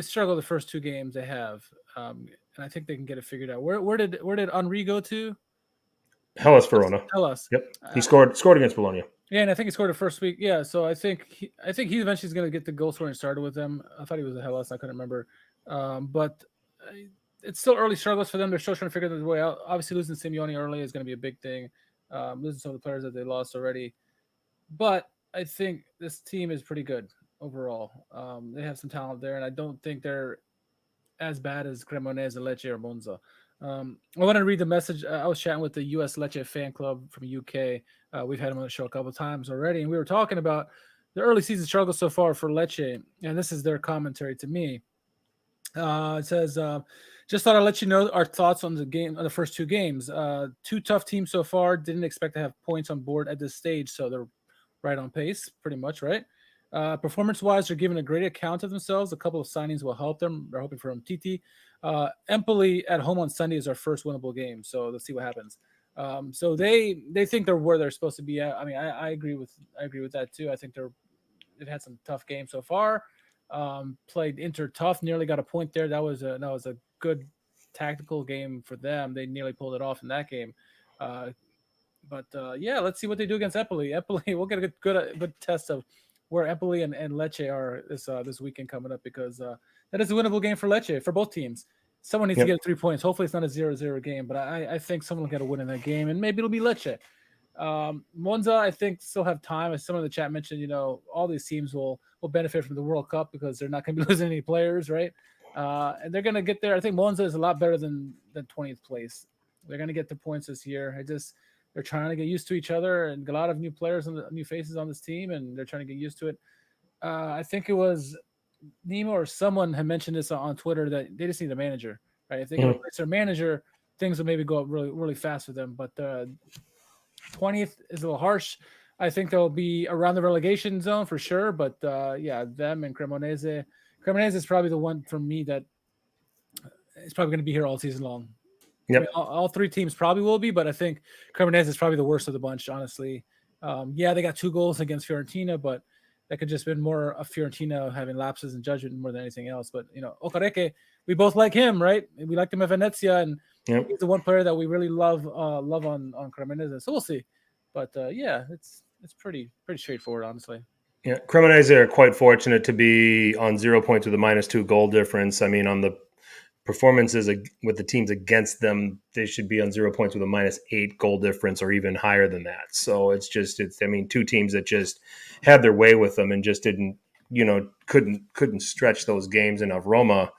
struggle the first 2 games they have, and I think they can get it figured out. Where did Henri go to? Hellas Verona. Hellas. Yep, he scored against Bologna. Yeah, and I think he scored the first week. Yeah, so I think he eventually is going to get the goal scoring started with them. I thought he was a Hellas. I couldn't remember, but it's still early struggles for them. They're still trying to figure their way out. Obviously, losing Simeone early is going to be a big thing. Losing some of the players that they lost already, but I think this team is pretty good overall. They have some talent there, and I don't think they're as bad as Cremonese, Lecce, or Monza. I want to read the message. I was chatting with the US Lecce fan club from UK. We've had him on the show a couple of times already, and we were talking about the early season struggles so far for Lecce, and this is their commentary to me. It says, just thought I'd let you know our thoughts on the first 2 games. 2 tough teams so far. Didn't expect to have points on board at this stage, so they're right on pace, pretty much, right? Performance-wise, they're giving a great account of themselves. A couple of signings will help them. They're hoping for Titi. Empoli at home on Sunday is our first winnable game, so let's see what happens. So they think they're where they're supposed to be at. I mean, I agree with that too. I think they've had some tough games so far. Played Inter tough, nearly got a point there. That was a good tactical game for them. They nearly pulled it off in that game. But let's see what they do against Empoli. Empoli, we'll get a good test of where Empoli and Lecce are this weekend coming up, because that is a winnable game for Lecce, for both teams. Someone needs to get 3 points. Hopefully it's not a 0-0 game, but I think someone will get a win in that game, and maybe it'll be Lecce. Monza, I think, still have time. As someone in the chat mentioned, all these teams will benefit from the World Cup because they're not going to be losing any players, right? And they're going to get there. I think Monza is a lot better than 20th place. They're going to get the points this year. They're trying to get used to each other, and a lot of new players and new faces on this team, and they're trying to get used to it. I think it was Nemo or someone had mentioned this on Twitter that they just need a manager, right? If they can replace their manager, things will maybe go up really, really fast for them. But 20th is a little harsh. I think they'll be around the relegation zone for sure. But them and Cremonese. Cremonese is probably the one for me that is probably going to be here all season long. Yep. I mean, all 3 teams probably will be, but I think Cremonese is probably the worst of the bunch, honestly. They got 2 goals against Fiorentina, but that could just been more of Fiorentina having lapses in judgment more than anything else. But Okereke, we both like him, right? We liked him at Venezia, and he's the one player that we really love on Cremonese. So we'll see. But it's pretty straightforward, honestly. Yeah, Cremonese are quite fortunate to be on 0 points with a -2 goal difference. I mean, on the performances with the teams against them, they should be on 0 points with a -8 goal difference or even higher than that. So it's 2 teams that just had their way with them and just didn't, couldn't stretch those games enough. Roma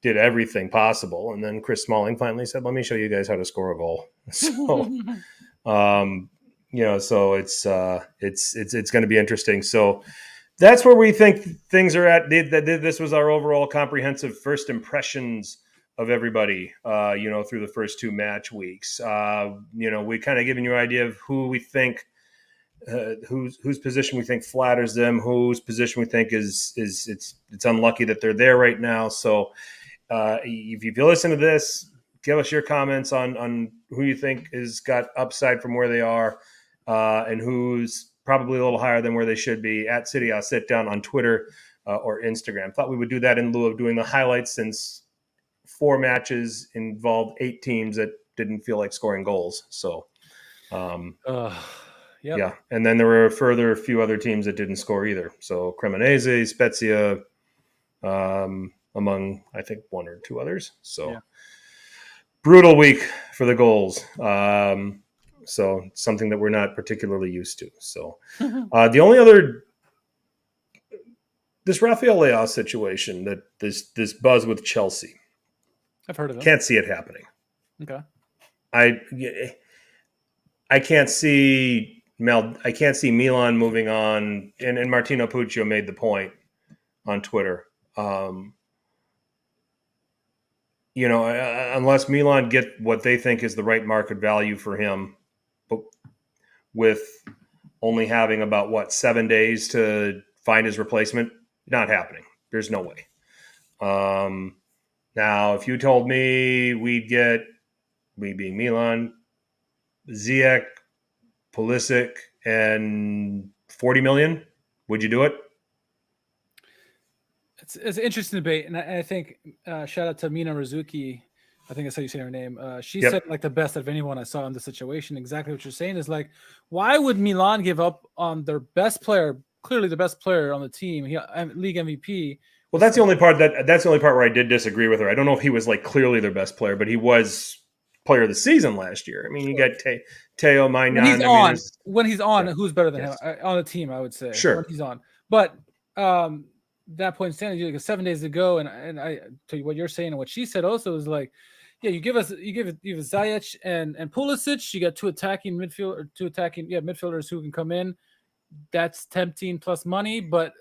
did everything possible. And then Chris Smalling finally said, let me show you guys how to score a goal. So, so it's going to be interesting. So that's where we think things are at. This was our overall comprehensive first impressions of everybody, through the first 2 match weeks. We kind of given you an idea of who we think, whose position we think flatters them, whose position we think is it's unlucky that they're there right now. So if you listen to this, give us your comments on who you think has got upside from where they are, and who's probably a little higher than where they should be, at Serie A Sitdown on Twitter or Instagram. Thought we would do that in lieu of doing the highlights, since 4 matches involved 8 teams that didn't feel like scoring goals. So, yeah. And then there were a few other teams that didn't score either. So Cremonese, Spezia, among, I think, one or two others. So Yeah. brutal week for the goals. So something that we're not particularly used to. So the only other, this Rafael Leao situation, that this buzz with Chelsea, I've heard of him. can't see it happening. Okay. I can't see Milan moving on, and Martino Puccio made the point on Twitter. Unless Milan get what they think is the right market value for him, but with only having about 7 days to find his replacement, not happening. There's no way. Now, if you told me we'd get, we being Milan, Ziyech, Pulisic, and 40 million, would you do it? It's an interesting debate, and I think shout out to Mina Rizuki. I think that's how you say her name. She said like the best of anyone I saw in the situation. Exactly what you're saying is like, why would Milan give up on their best player, clearly the best player on the team, league MVP? Well, that's the only part where I did disagree with her. I don't know if he was like clearly their best player, but he was player of the season last year. I mean, you got Teo Maignan. When he's on, who's better than him on the team? I would say sure when he's on, but that point standing, like 7 days ago, and I tell you what you're saying and what she said also is like, yeah, you give Ziyech and Pulisic, you got two attacking midfielders who can come in. That's tempting plus money, but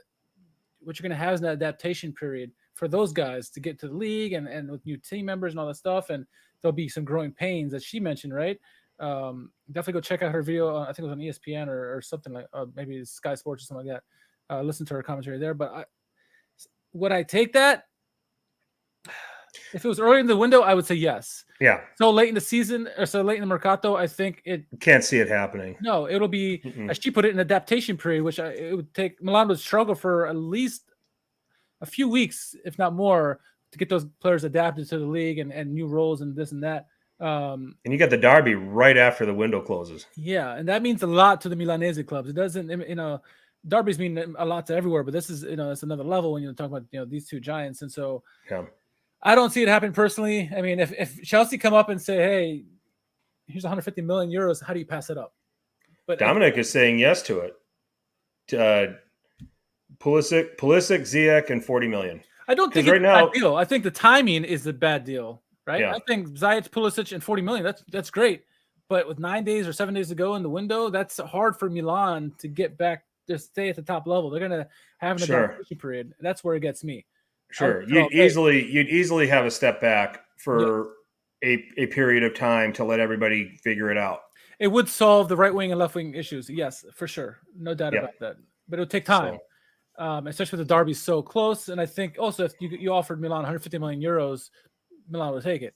what you're going to have is an adaptation period for those guys to get to the league and with new team members and all that stuff, and there'll be some growing pains that she mentioned, right? Definitely go check out her video. I think it was on ESPN or something like maybe Sky Sports or something like that. Listen to her commentary there, but would I take that? If it was early in the window, I would say yes. Yeah. So late in the season or so late in the Mercato, I think it can't see it happening. No, it'll be as she put it, an adaptation period, which it would take. Milan would struggle for at least a few weeks, if not more, to get those players adapted to the league and new roles and this and that. And you got the derby right after the window closes. Yeah, and that means a lot to the Milanese clubs. It doesn't, derbies mean a lot to everywhere, but this is, it's another level when you're talking about, these two giants. And so I don't see it happen personally. I mean, if Chelsea come up and say, hey, here's 150 million euros, how do you pass it up? But Dominic is saying yes to it. Pulisic, Ziyech, and 40 million. I don't think it's a bad deal. I think the timing is the bad deal, right? Yeah. I think Ziyech, Pulisic, and 40 million, that's great. But with 9 days or 7 days to go in the window, that's hard for Milan to get back, to stay at the top level. They're going to have an adaptation period. That's where it gets me. Sure. You'd easily have a step back for a period of time to let everybody figure it out. It would solve the right wing and left wing issues. Yes, for sure. No doubt about that. But it would take time. Especially with the derby so close. And I think also if you offered Milan 150 million euros, Milan would take it.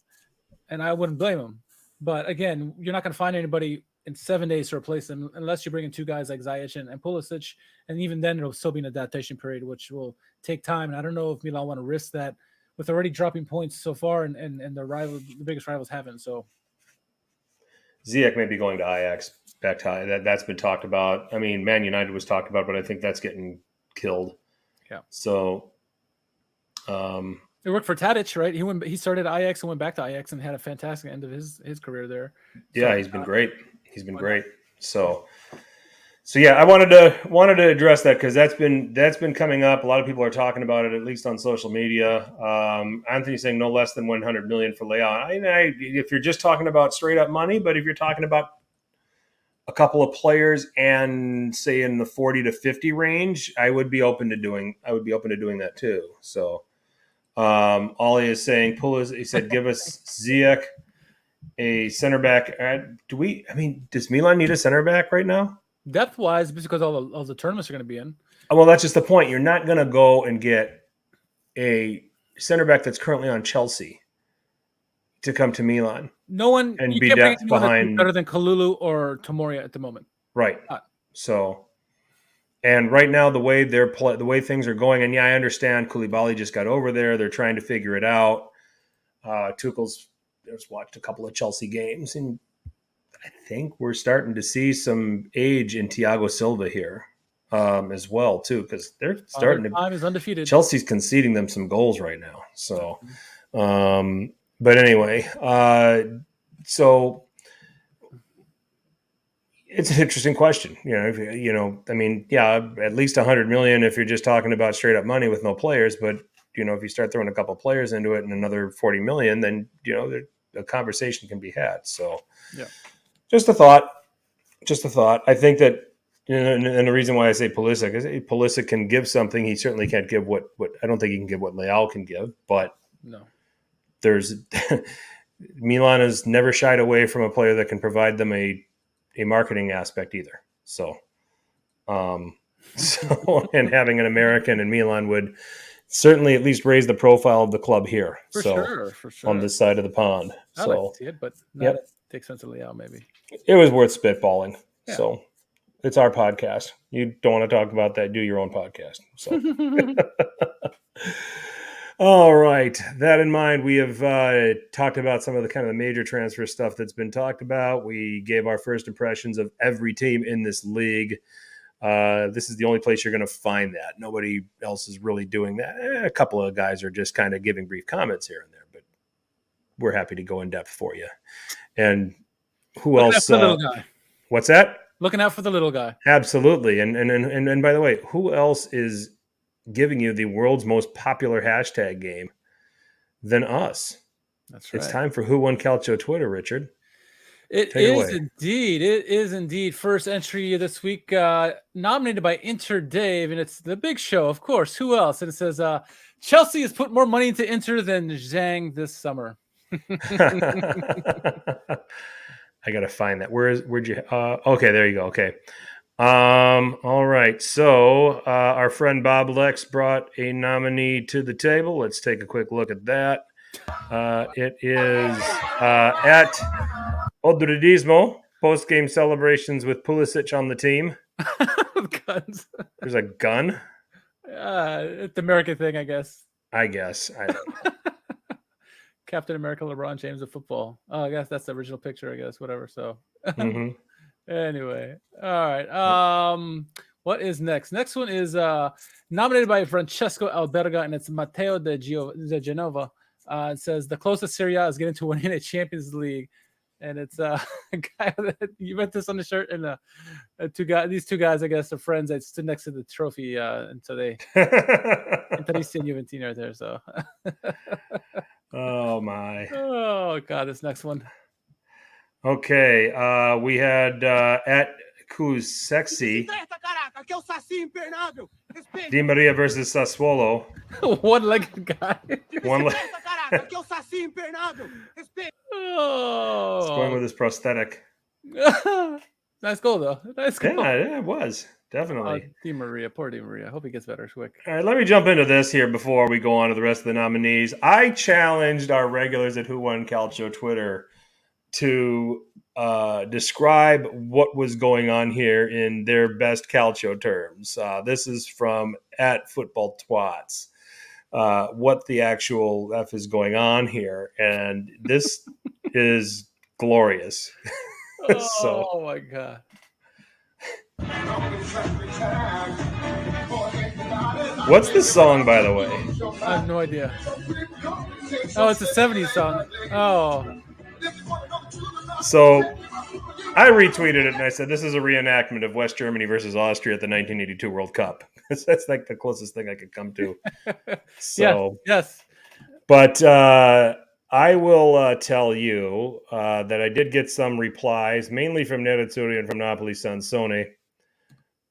And I wouldn't blame them. But again, you're not going to find anybody in 7 days to replace them unless you bring in two guys like Ziyech and Pulisic. And even then, it'll still be an adaptation period, which will take time. And I don't know if Milan want to risk that with already dropping points so far and the biggest rivals haven't. So Ziyech may be going to Ajax back to that's been talked about. I mean, Man United was talked about, but I think that's getting killed. Yeah. So it worked for Tadic, right? He started at Ajax and went back to Ajax and had a fantastic end of his career there. Yeah, he's been great. He's been great. So yeah, I wanted to address that because that's been coming up. A lot of people are talking about it, at least on social media. Anthony's saying no less than 100 million for Leao. If you're just talking about straight up money, but if you're talking about a couple of players and say in the 40 to 50 range, I would be open to doing that too. So Ollie is saying, he said, give us Ziyech, a center back. Does Milan need a center back right now? Depth wise, because all the tournaments are going to be in. Well, that's just the point. You're not going to go and get a center back that's currently on Chelsea to come to Milan. No one and be depth behind better than Kalulu or Tomori at the moment. Right. So, and right now the way things are going, and I understand Koulibaly just got over there. They're trying to figure it out. Tuchel's just watched a couple of Chelsea games, and I think we're starting to see some age in Thiago Silva here as well too, because they're starting to. Time is undefeated. Chelsea's conceding them some goals right now. So, but anyway, so it's an interesting question. I mean, yeah, at least 100 million if you're just talking about straight up money with no players. But if you start throwing a couple of players into it and another 40 million, then a conversation can be had. So, yeah, just a thought. I think that, and the reason why I say Pulisic is Pulisic can give something. He certainly can't give what I don't think he can give what Leao can give. But no, there's Milan has never shied away from a player that can provide them a marketing aspect either. So, and having an American in Milan would certainly at least raise the profile of the club here. For sure. On this side of the pond. I'd like to see it, but not at the expense of Leao, maybe. It was worth spitballing. Yeah. So it's our podcast. You don't want to talk about that, do your own podcast. So all right. That in mind, we have talked about some of the kind of the major transfer stuff that's been talked about. We gave our first impressions of every team in this league. This is the only place you're going to find that. Nobody else is really doing that. A couple of guys are just kind of giving brief comments here and there, but we're happy to go in depth for you. And who else? The little guy. What's that? Looking out for the little guy. Absolutely. And by the way, who else is giving you the world's most popular hashtag game than us? That's right. It's time for Who Won Calcio Twitter, Richard. It is indeed. It is indeed. First entry this week, nominated by Inter Dave, and it's the big show, of course. Who else? And it says, Chelsea has put more money into Inter than Zhang this summer. I got to find that. Where'd you? Okay, there you go. Okay. All right. So our friend Bob Lex brought a nominee to the table. Let's take a quick look at that. It is at Odridismo, post-game celebrations with Pulisic on the team. Guns. There's a gun? It's the American thing, I guess. I guess. I don't know. Captain America, LeBron James of football. Oh, I guess that's the original picture, I guess. Whatever. So Anyway. All right. What is next? Next one is nominated by Francesco Alberga, and it's Matteo de Genova. It says the closest Serie A is getting to winning a Champions League, and it's a guy that Juventus on the shirt, and these two guys, I guess, are friends that stood next to the trophy until they Interista and Juventino right there. So, oh my! Oh god, this next one. Okay, we had at Kuz Sexy Di Maria versus Sassuolo. One-legged guy. Oh, he's going with his prosthetic. Nice goal, though. Nice goal. Yeah, it was. Definitely. Di Maria. Poor Di Maria. Hope he gets better quick. All right, let me jump into this here before we go on to the rest of the nominees. I challenged our regulars at Who Won Calcio Twitter to describe what was going on here in their best Calcio terms. This is from at Football Twats. What the actual F is going on here. And this is glorious. Oh, my God. What's the song, by the way? I have no idea. Oh, it's a 70s song. Oh. So I retweeted it and I said, this is a reenactment of West Germany versus Austria at the 1982 World Cup. That's like the closest thing I could come to. So, yes. But I will tell you that I did get some replies, mainly from Nerazzurri and from Napoli Sansone.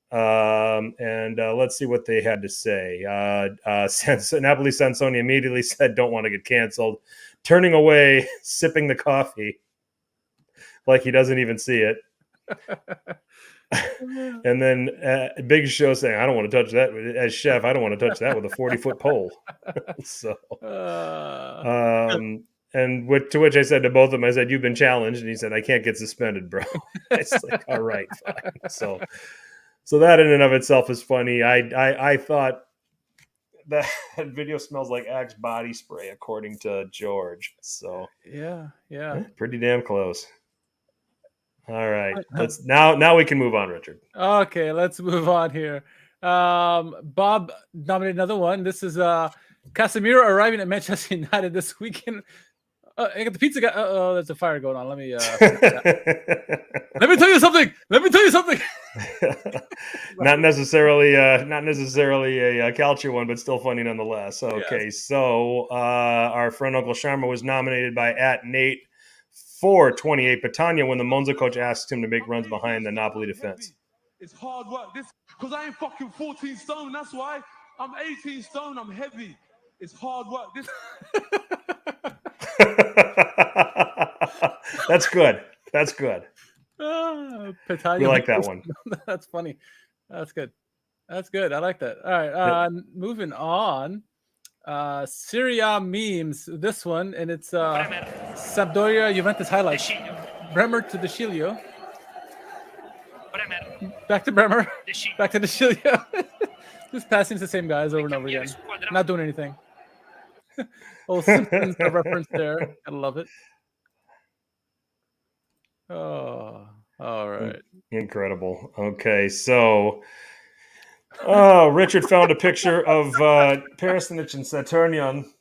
And let's see what they had to say. Napoli Sansone immediately said, don't want to get canceled. Turning away, sipping the coffee like he doesn't even see it. And then Big Show saying, I don't want to touch that. As chef, I don't want to touch that with a 40-foot pole. So, and to which I said to both of them, I said, you've been challenged. And he said, I can't get suspended, bro. It's like, all right, fine. So that in and of itself is funny. I thought that video smells like Axe body spray, according to George. So yeah, pretty damn close. All right, let's now we can move on, Richard. Okay, let's move on here. Bob nominated another one. This is Casemiro arriving at Manchester United this weekend. I got the pizza guy. There's a fire going on. Let me let me tell you something. Not necessarily a Calcio one, but still funny nonetheless. Okay, yes. So our friend Uncle Sharma was nominated by @Nate for 28 Patania when the Monza coach asked him to make runs behind the Napoli defense. It's hard work. This because I ain't fucking 14 stone. That's why I'm 18 stone. I'm heavy. It's hard work. This. That's good. We like that one. That's funny. That's good. I like that. All right. Moving on. Serie A memes. This one, and it's Sampdoria Juventus highlights. Bremer to De Sciglio. Back to Bremer. Back to De Sciglio. Just passing the same guys over and over again. Not doing anything. Old Simpsons reference there. I love it. Oh, all right. Incredible. Okay, so Richard found a picture of Perisic and Saturnian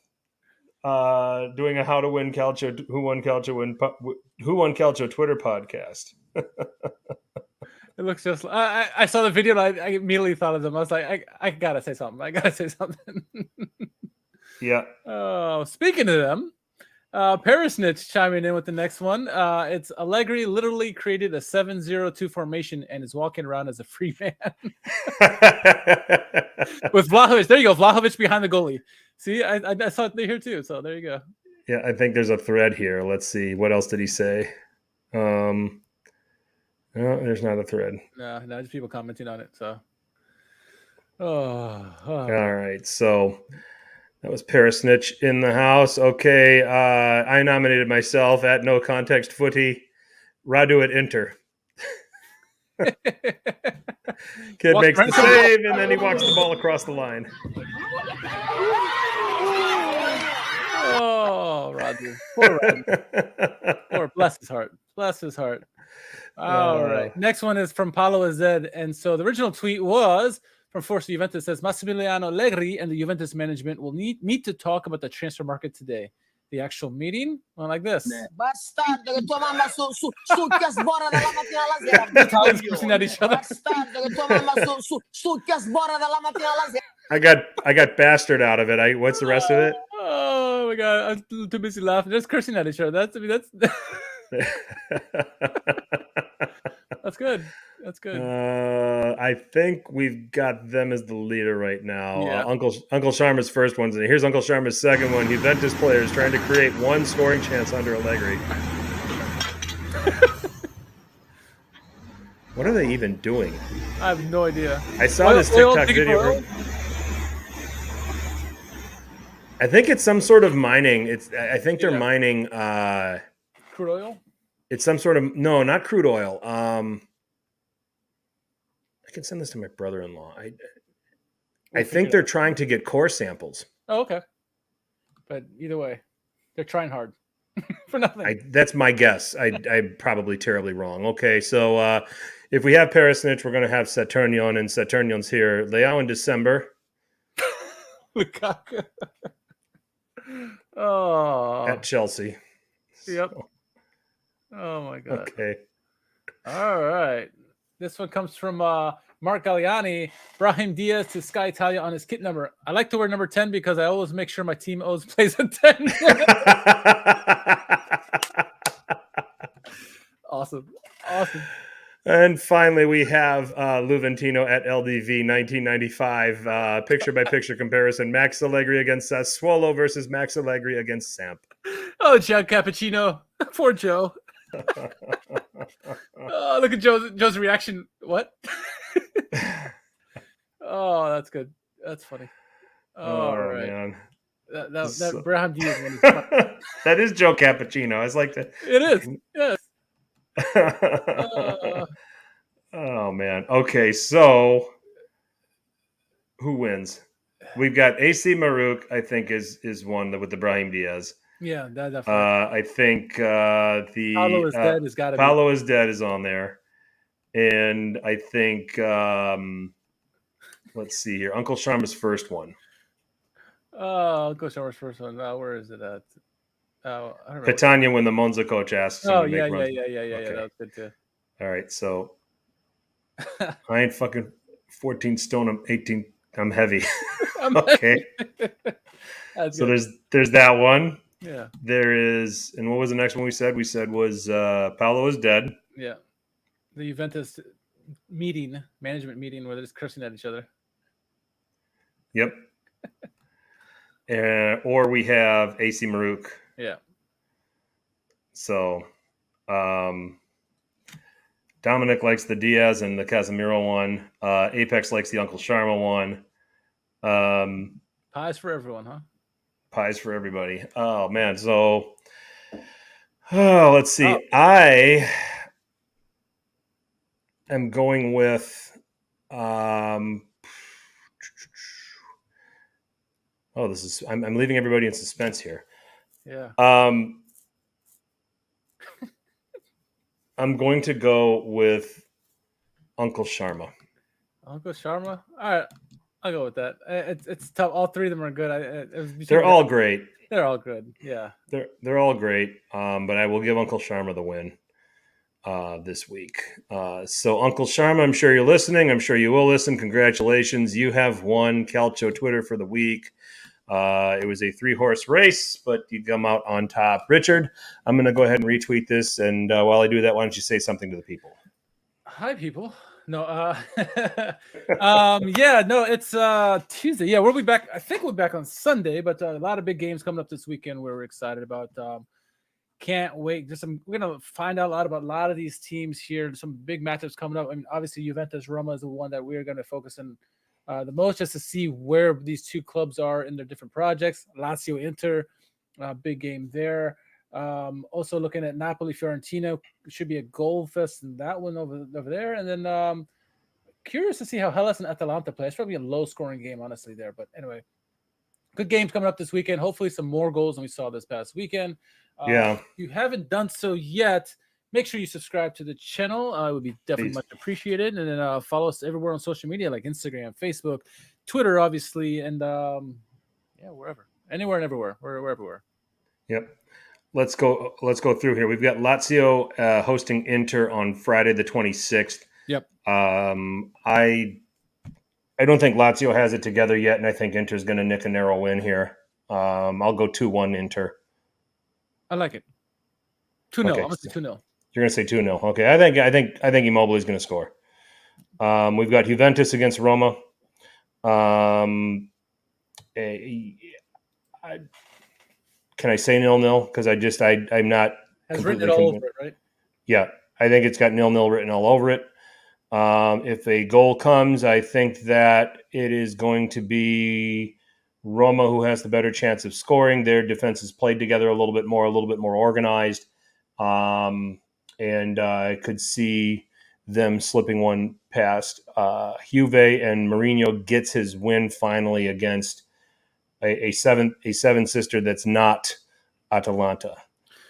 doing a How to Win Calcio, Who Won Calcio Twitter podcast. It looks just. I saw the video. And I immediately thought of them. I was like, I gotta say something. Yeah. Oh, speaking of them, Perisic chiming in with the next one. It's Allegri literally created a 7-0-2 formation and is walking around as a free man. With Vlahovic. There you go. Vlahovic behind the goalie. See, I saw it here too. So there you go. Yeah, I think there's a thread here. Let's see. What else did he say? No, there's not a thread. No, just people commenting on it. So. All right. So that was Perisic in the house. Okay. I nominated myself at No Context Footy. Radu at Inter. Kid makes the save, and then he walks the ball across the line. Oh, Radu. Poor Radu. Poor, bless his heart. All right. Next one is from Paolo Azed. And so the original tweet was from Forza Juventus. Says Massimiliano Allegri and the Juventus management will meet to talk about the transfer market today. The actual meeting went like this. Bastardo che tua mamma succhia sbora dalla mattina alla sera. Cursing at each other. Bastardo che tua mamma succhia sbora dalla mattina alla I sera. got bastard out of it. What's the rest of it? Oh my god, I'm too busy laughing. Just cursing at each other. That's good. That's good. I think we've got them as the leader right now. Yeah. Uncle Sharma's first one's in. Here's Uncle Sharma's second one. Juventus players trying to create one scoring chance under Allegri. What are they even doing? I have no idea. I saw this TikTok video. I think it's some sort of mining. I think they're mining crude oil. It's some sort of not crude oil. I can send this to my brother-in-law. I think they're trying to get core samples. Oh, okay. But either way, they're trying hard for nothing. That's my guess. I'm probably terribly wrong. Okay, so if we have Perisic, we're going to have Saturnian, and Saturnion's here. Leao in December. Lukaku. At Chelsea. Yep. Oh my god. Okay. All right. This one comes from Mark Galliani. Brahim Diaz to Sky Italia on his kit number. I like to wear number 10 because I always make sure my team always plays a 10. Awesome. And finally, we have Luventino at LDV 1995. Picture-by-picture comparison. Max Allegri against Sassuolo versus Max Allegri against Samp. Oh, Joe Cappuccino. Poor Joe. Oh, look at Joe's reaction. What? Oh, that's good. That's funny. All right. Man. That Brahim Diaz one is funny. That is Joe Cappuccino. I was like that. It is. Yes. Oh man. Okay, so who wins? We've got AC Marouk, I think, is one with the Brahim Diaz. Yeah, that definitely. I think the Paolo is dead has got to be. Paolo is dead is on there, and I think let's see here, Uncle Sharma's first one. I'll go Sharma's first one. Where is it at? I don't remember. Catania when the Monza coach asks him Oh, to make yeah. runs. That was good too. All right, so I ain't fucking 14 stone. I'm 18. I'm heavy. Okay. That's So good. there's that one. Yeah. There is, and what was the next one we said? We said was Paolo is dead. Yeah. The Juventus management meeting where they're just cursing at each other. Yep. Or we have AC Maruk. Yeah. So Dominic likes the Diaz and the Casemiro one. Apex likes the Uncle Sharma one. Pies for everyone, huh? Pies for everybody. Oh, man. So, let's see. Oh. I am going with I'm leaving everybody in suspense here. Yeah. I'm going to go with Uncle Sharma. Uncle Sharma? All right. I'll go with that. It's tough. All three of them are good. They're all great. They're all good. Yeah. They're all great. But I will give Uncle Sharma the win this week. So Uncle Sharma, I'm sure you're listening. I'm sure you will listen. Congratulations. You have won Calcio Twitter for the week. It was a 3-horse race, but you come out on top. Richard, I'm going to go ahead and retweet this. And while I do that, why don't you say something to the people? Hi, people. No, it's Tuesday. Yeah, we'll be back. I think we'll be back on Sunday, but a lot of big games coming up this weekend we're excited about. Can't wait. We're going to find out a lot about a lot of these teams here. Some big matchups coming up. I mean, obviously, Juventus Roma is the one that we're going to focus on the most, just to see where these two clubs are in their different projects. Lazio Inter, big game there. Also looking at Napoli Fiorentina, should be a goal fest in that one over there. And then curious to see how Hellas and Atalanta play. It's probably a low scoring game, honestly, there. But anyway, good games coming up this weekend. Hopefully some more goals than we saw this past weekend. If you haven't done so yet, make sure you subscribe to the channel. It would be definitely much appreciated. And then follow us everywhere on social media like Instagram, Facebook, Twitter, obviously, and wherever. Anywhere and everywhere. We're everywhere. Yep. Let's go through here. We've got Lazio hosting Inter on Friday the 26th. Yep. I don't think Lazio has it together yet, and I think Inter's going to nick a narrow win here. I'll go 2-1 Inter. I like it. 2-0. Okay. I'm going to say 2-0. You're going to say 2-0. Okay. I think Immobile is going to score. We've got Juventus against Roma. Can I say 0-0? Because I'm not. Has written it all over it, right? Yeah, I think it's got 0-0 written all over it. If a goal comes, I think that it is going to be Roma who has the better chance of scoring. Their defense is played together a little bit more organized. And I could see them slipping one past Juve, and Mourinho gets his win finally against a seven sister that's not Atalanta.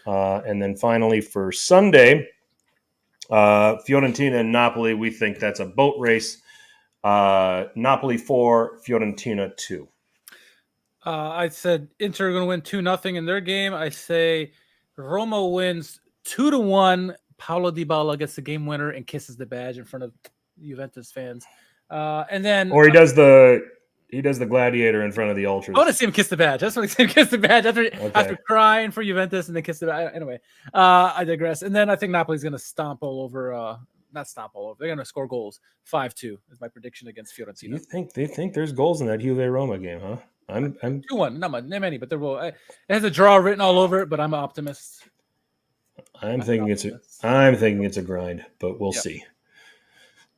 And then finally for Sunday, Fiorentina and Napoli, we think that's a boat race. Napoli 4, Fiorentina 2. I said Inter are going to win 2-0 in their game. I say Roma wins 2-1. Paulo Dybala gets the game winner and kisses the badge in front of Juventus fans. And then he does the gladiator in front of the ultras. I want to see him kiss the badge. That's what I see him kiss the badge after crying for Juventus and then kiss the badge. Anyway, I digress. And then I think Napoli's going to stomp all over. Not stomp all over. They're going to score goals. 5-2 is my prediction against Fiorentina. They think there's goals in that Juve Roma game, huh? I'm 2-1. Not many, but there will. It has a draw written all over it, but I'm an optimist. I'm thinking it's a grind, but we'll see.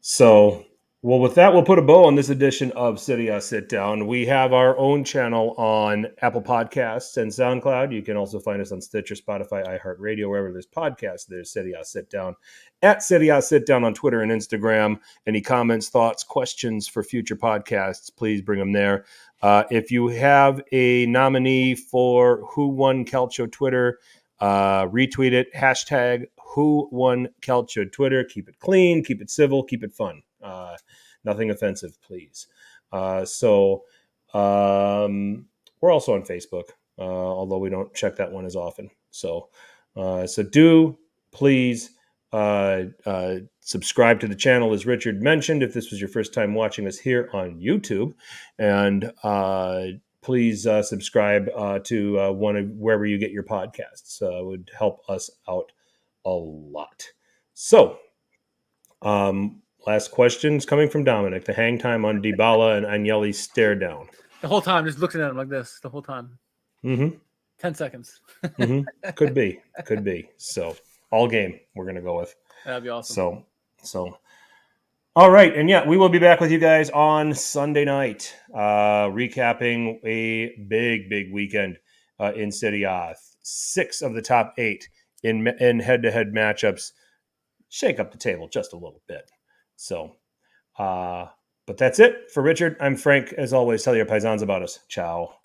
So, well, with that, we'll put a bow on this edition of Serie A Sit Down. We have our own channel on Apple Podcasts and SoundCloud. You can also find us on Stitcher, Spotify, iHeartRadio, wherever there's podcasts. There's Serie A Sit Down. At Serie A Sit Down on Twitter and Instagram. Any comments, thoughts, questions for future podcasts, please bring them there. If you have a nominee for Who Won Calcio Twitter, retweet it. Hashtag Who Won Calcio Twitter. Keep it clean, keep it civil, keep it fun. Nothing offensive, please. We're also on Facebook, although we don't check that one as often. So do please subscribe to the channel, as Richard mentioned, if this was your first time watching us here on YouTube. And please subscribe to wherever you get your podcasts. It would help us out a lot. So, last questions coming from Dominic. The hang time on Dybala and Agnelli's stare down. The whole time, just looking at him like this. The whole time. 10 seconds. Could be. So, all game we're going to go with. That'd be awesome. So. All right. And yeah, we will be back with you guys on Sunday night, recapping a big weekend in Serie A. 6 of the top 8 in head-to-head matchups. Shake up the table just a little bit. So, but that's it for Richard. I'm Frank. As always, tell your paisans about us. Ciao.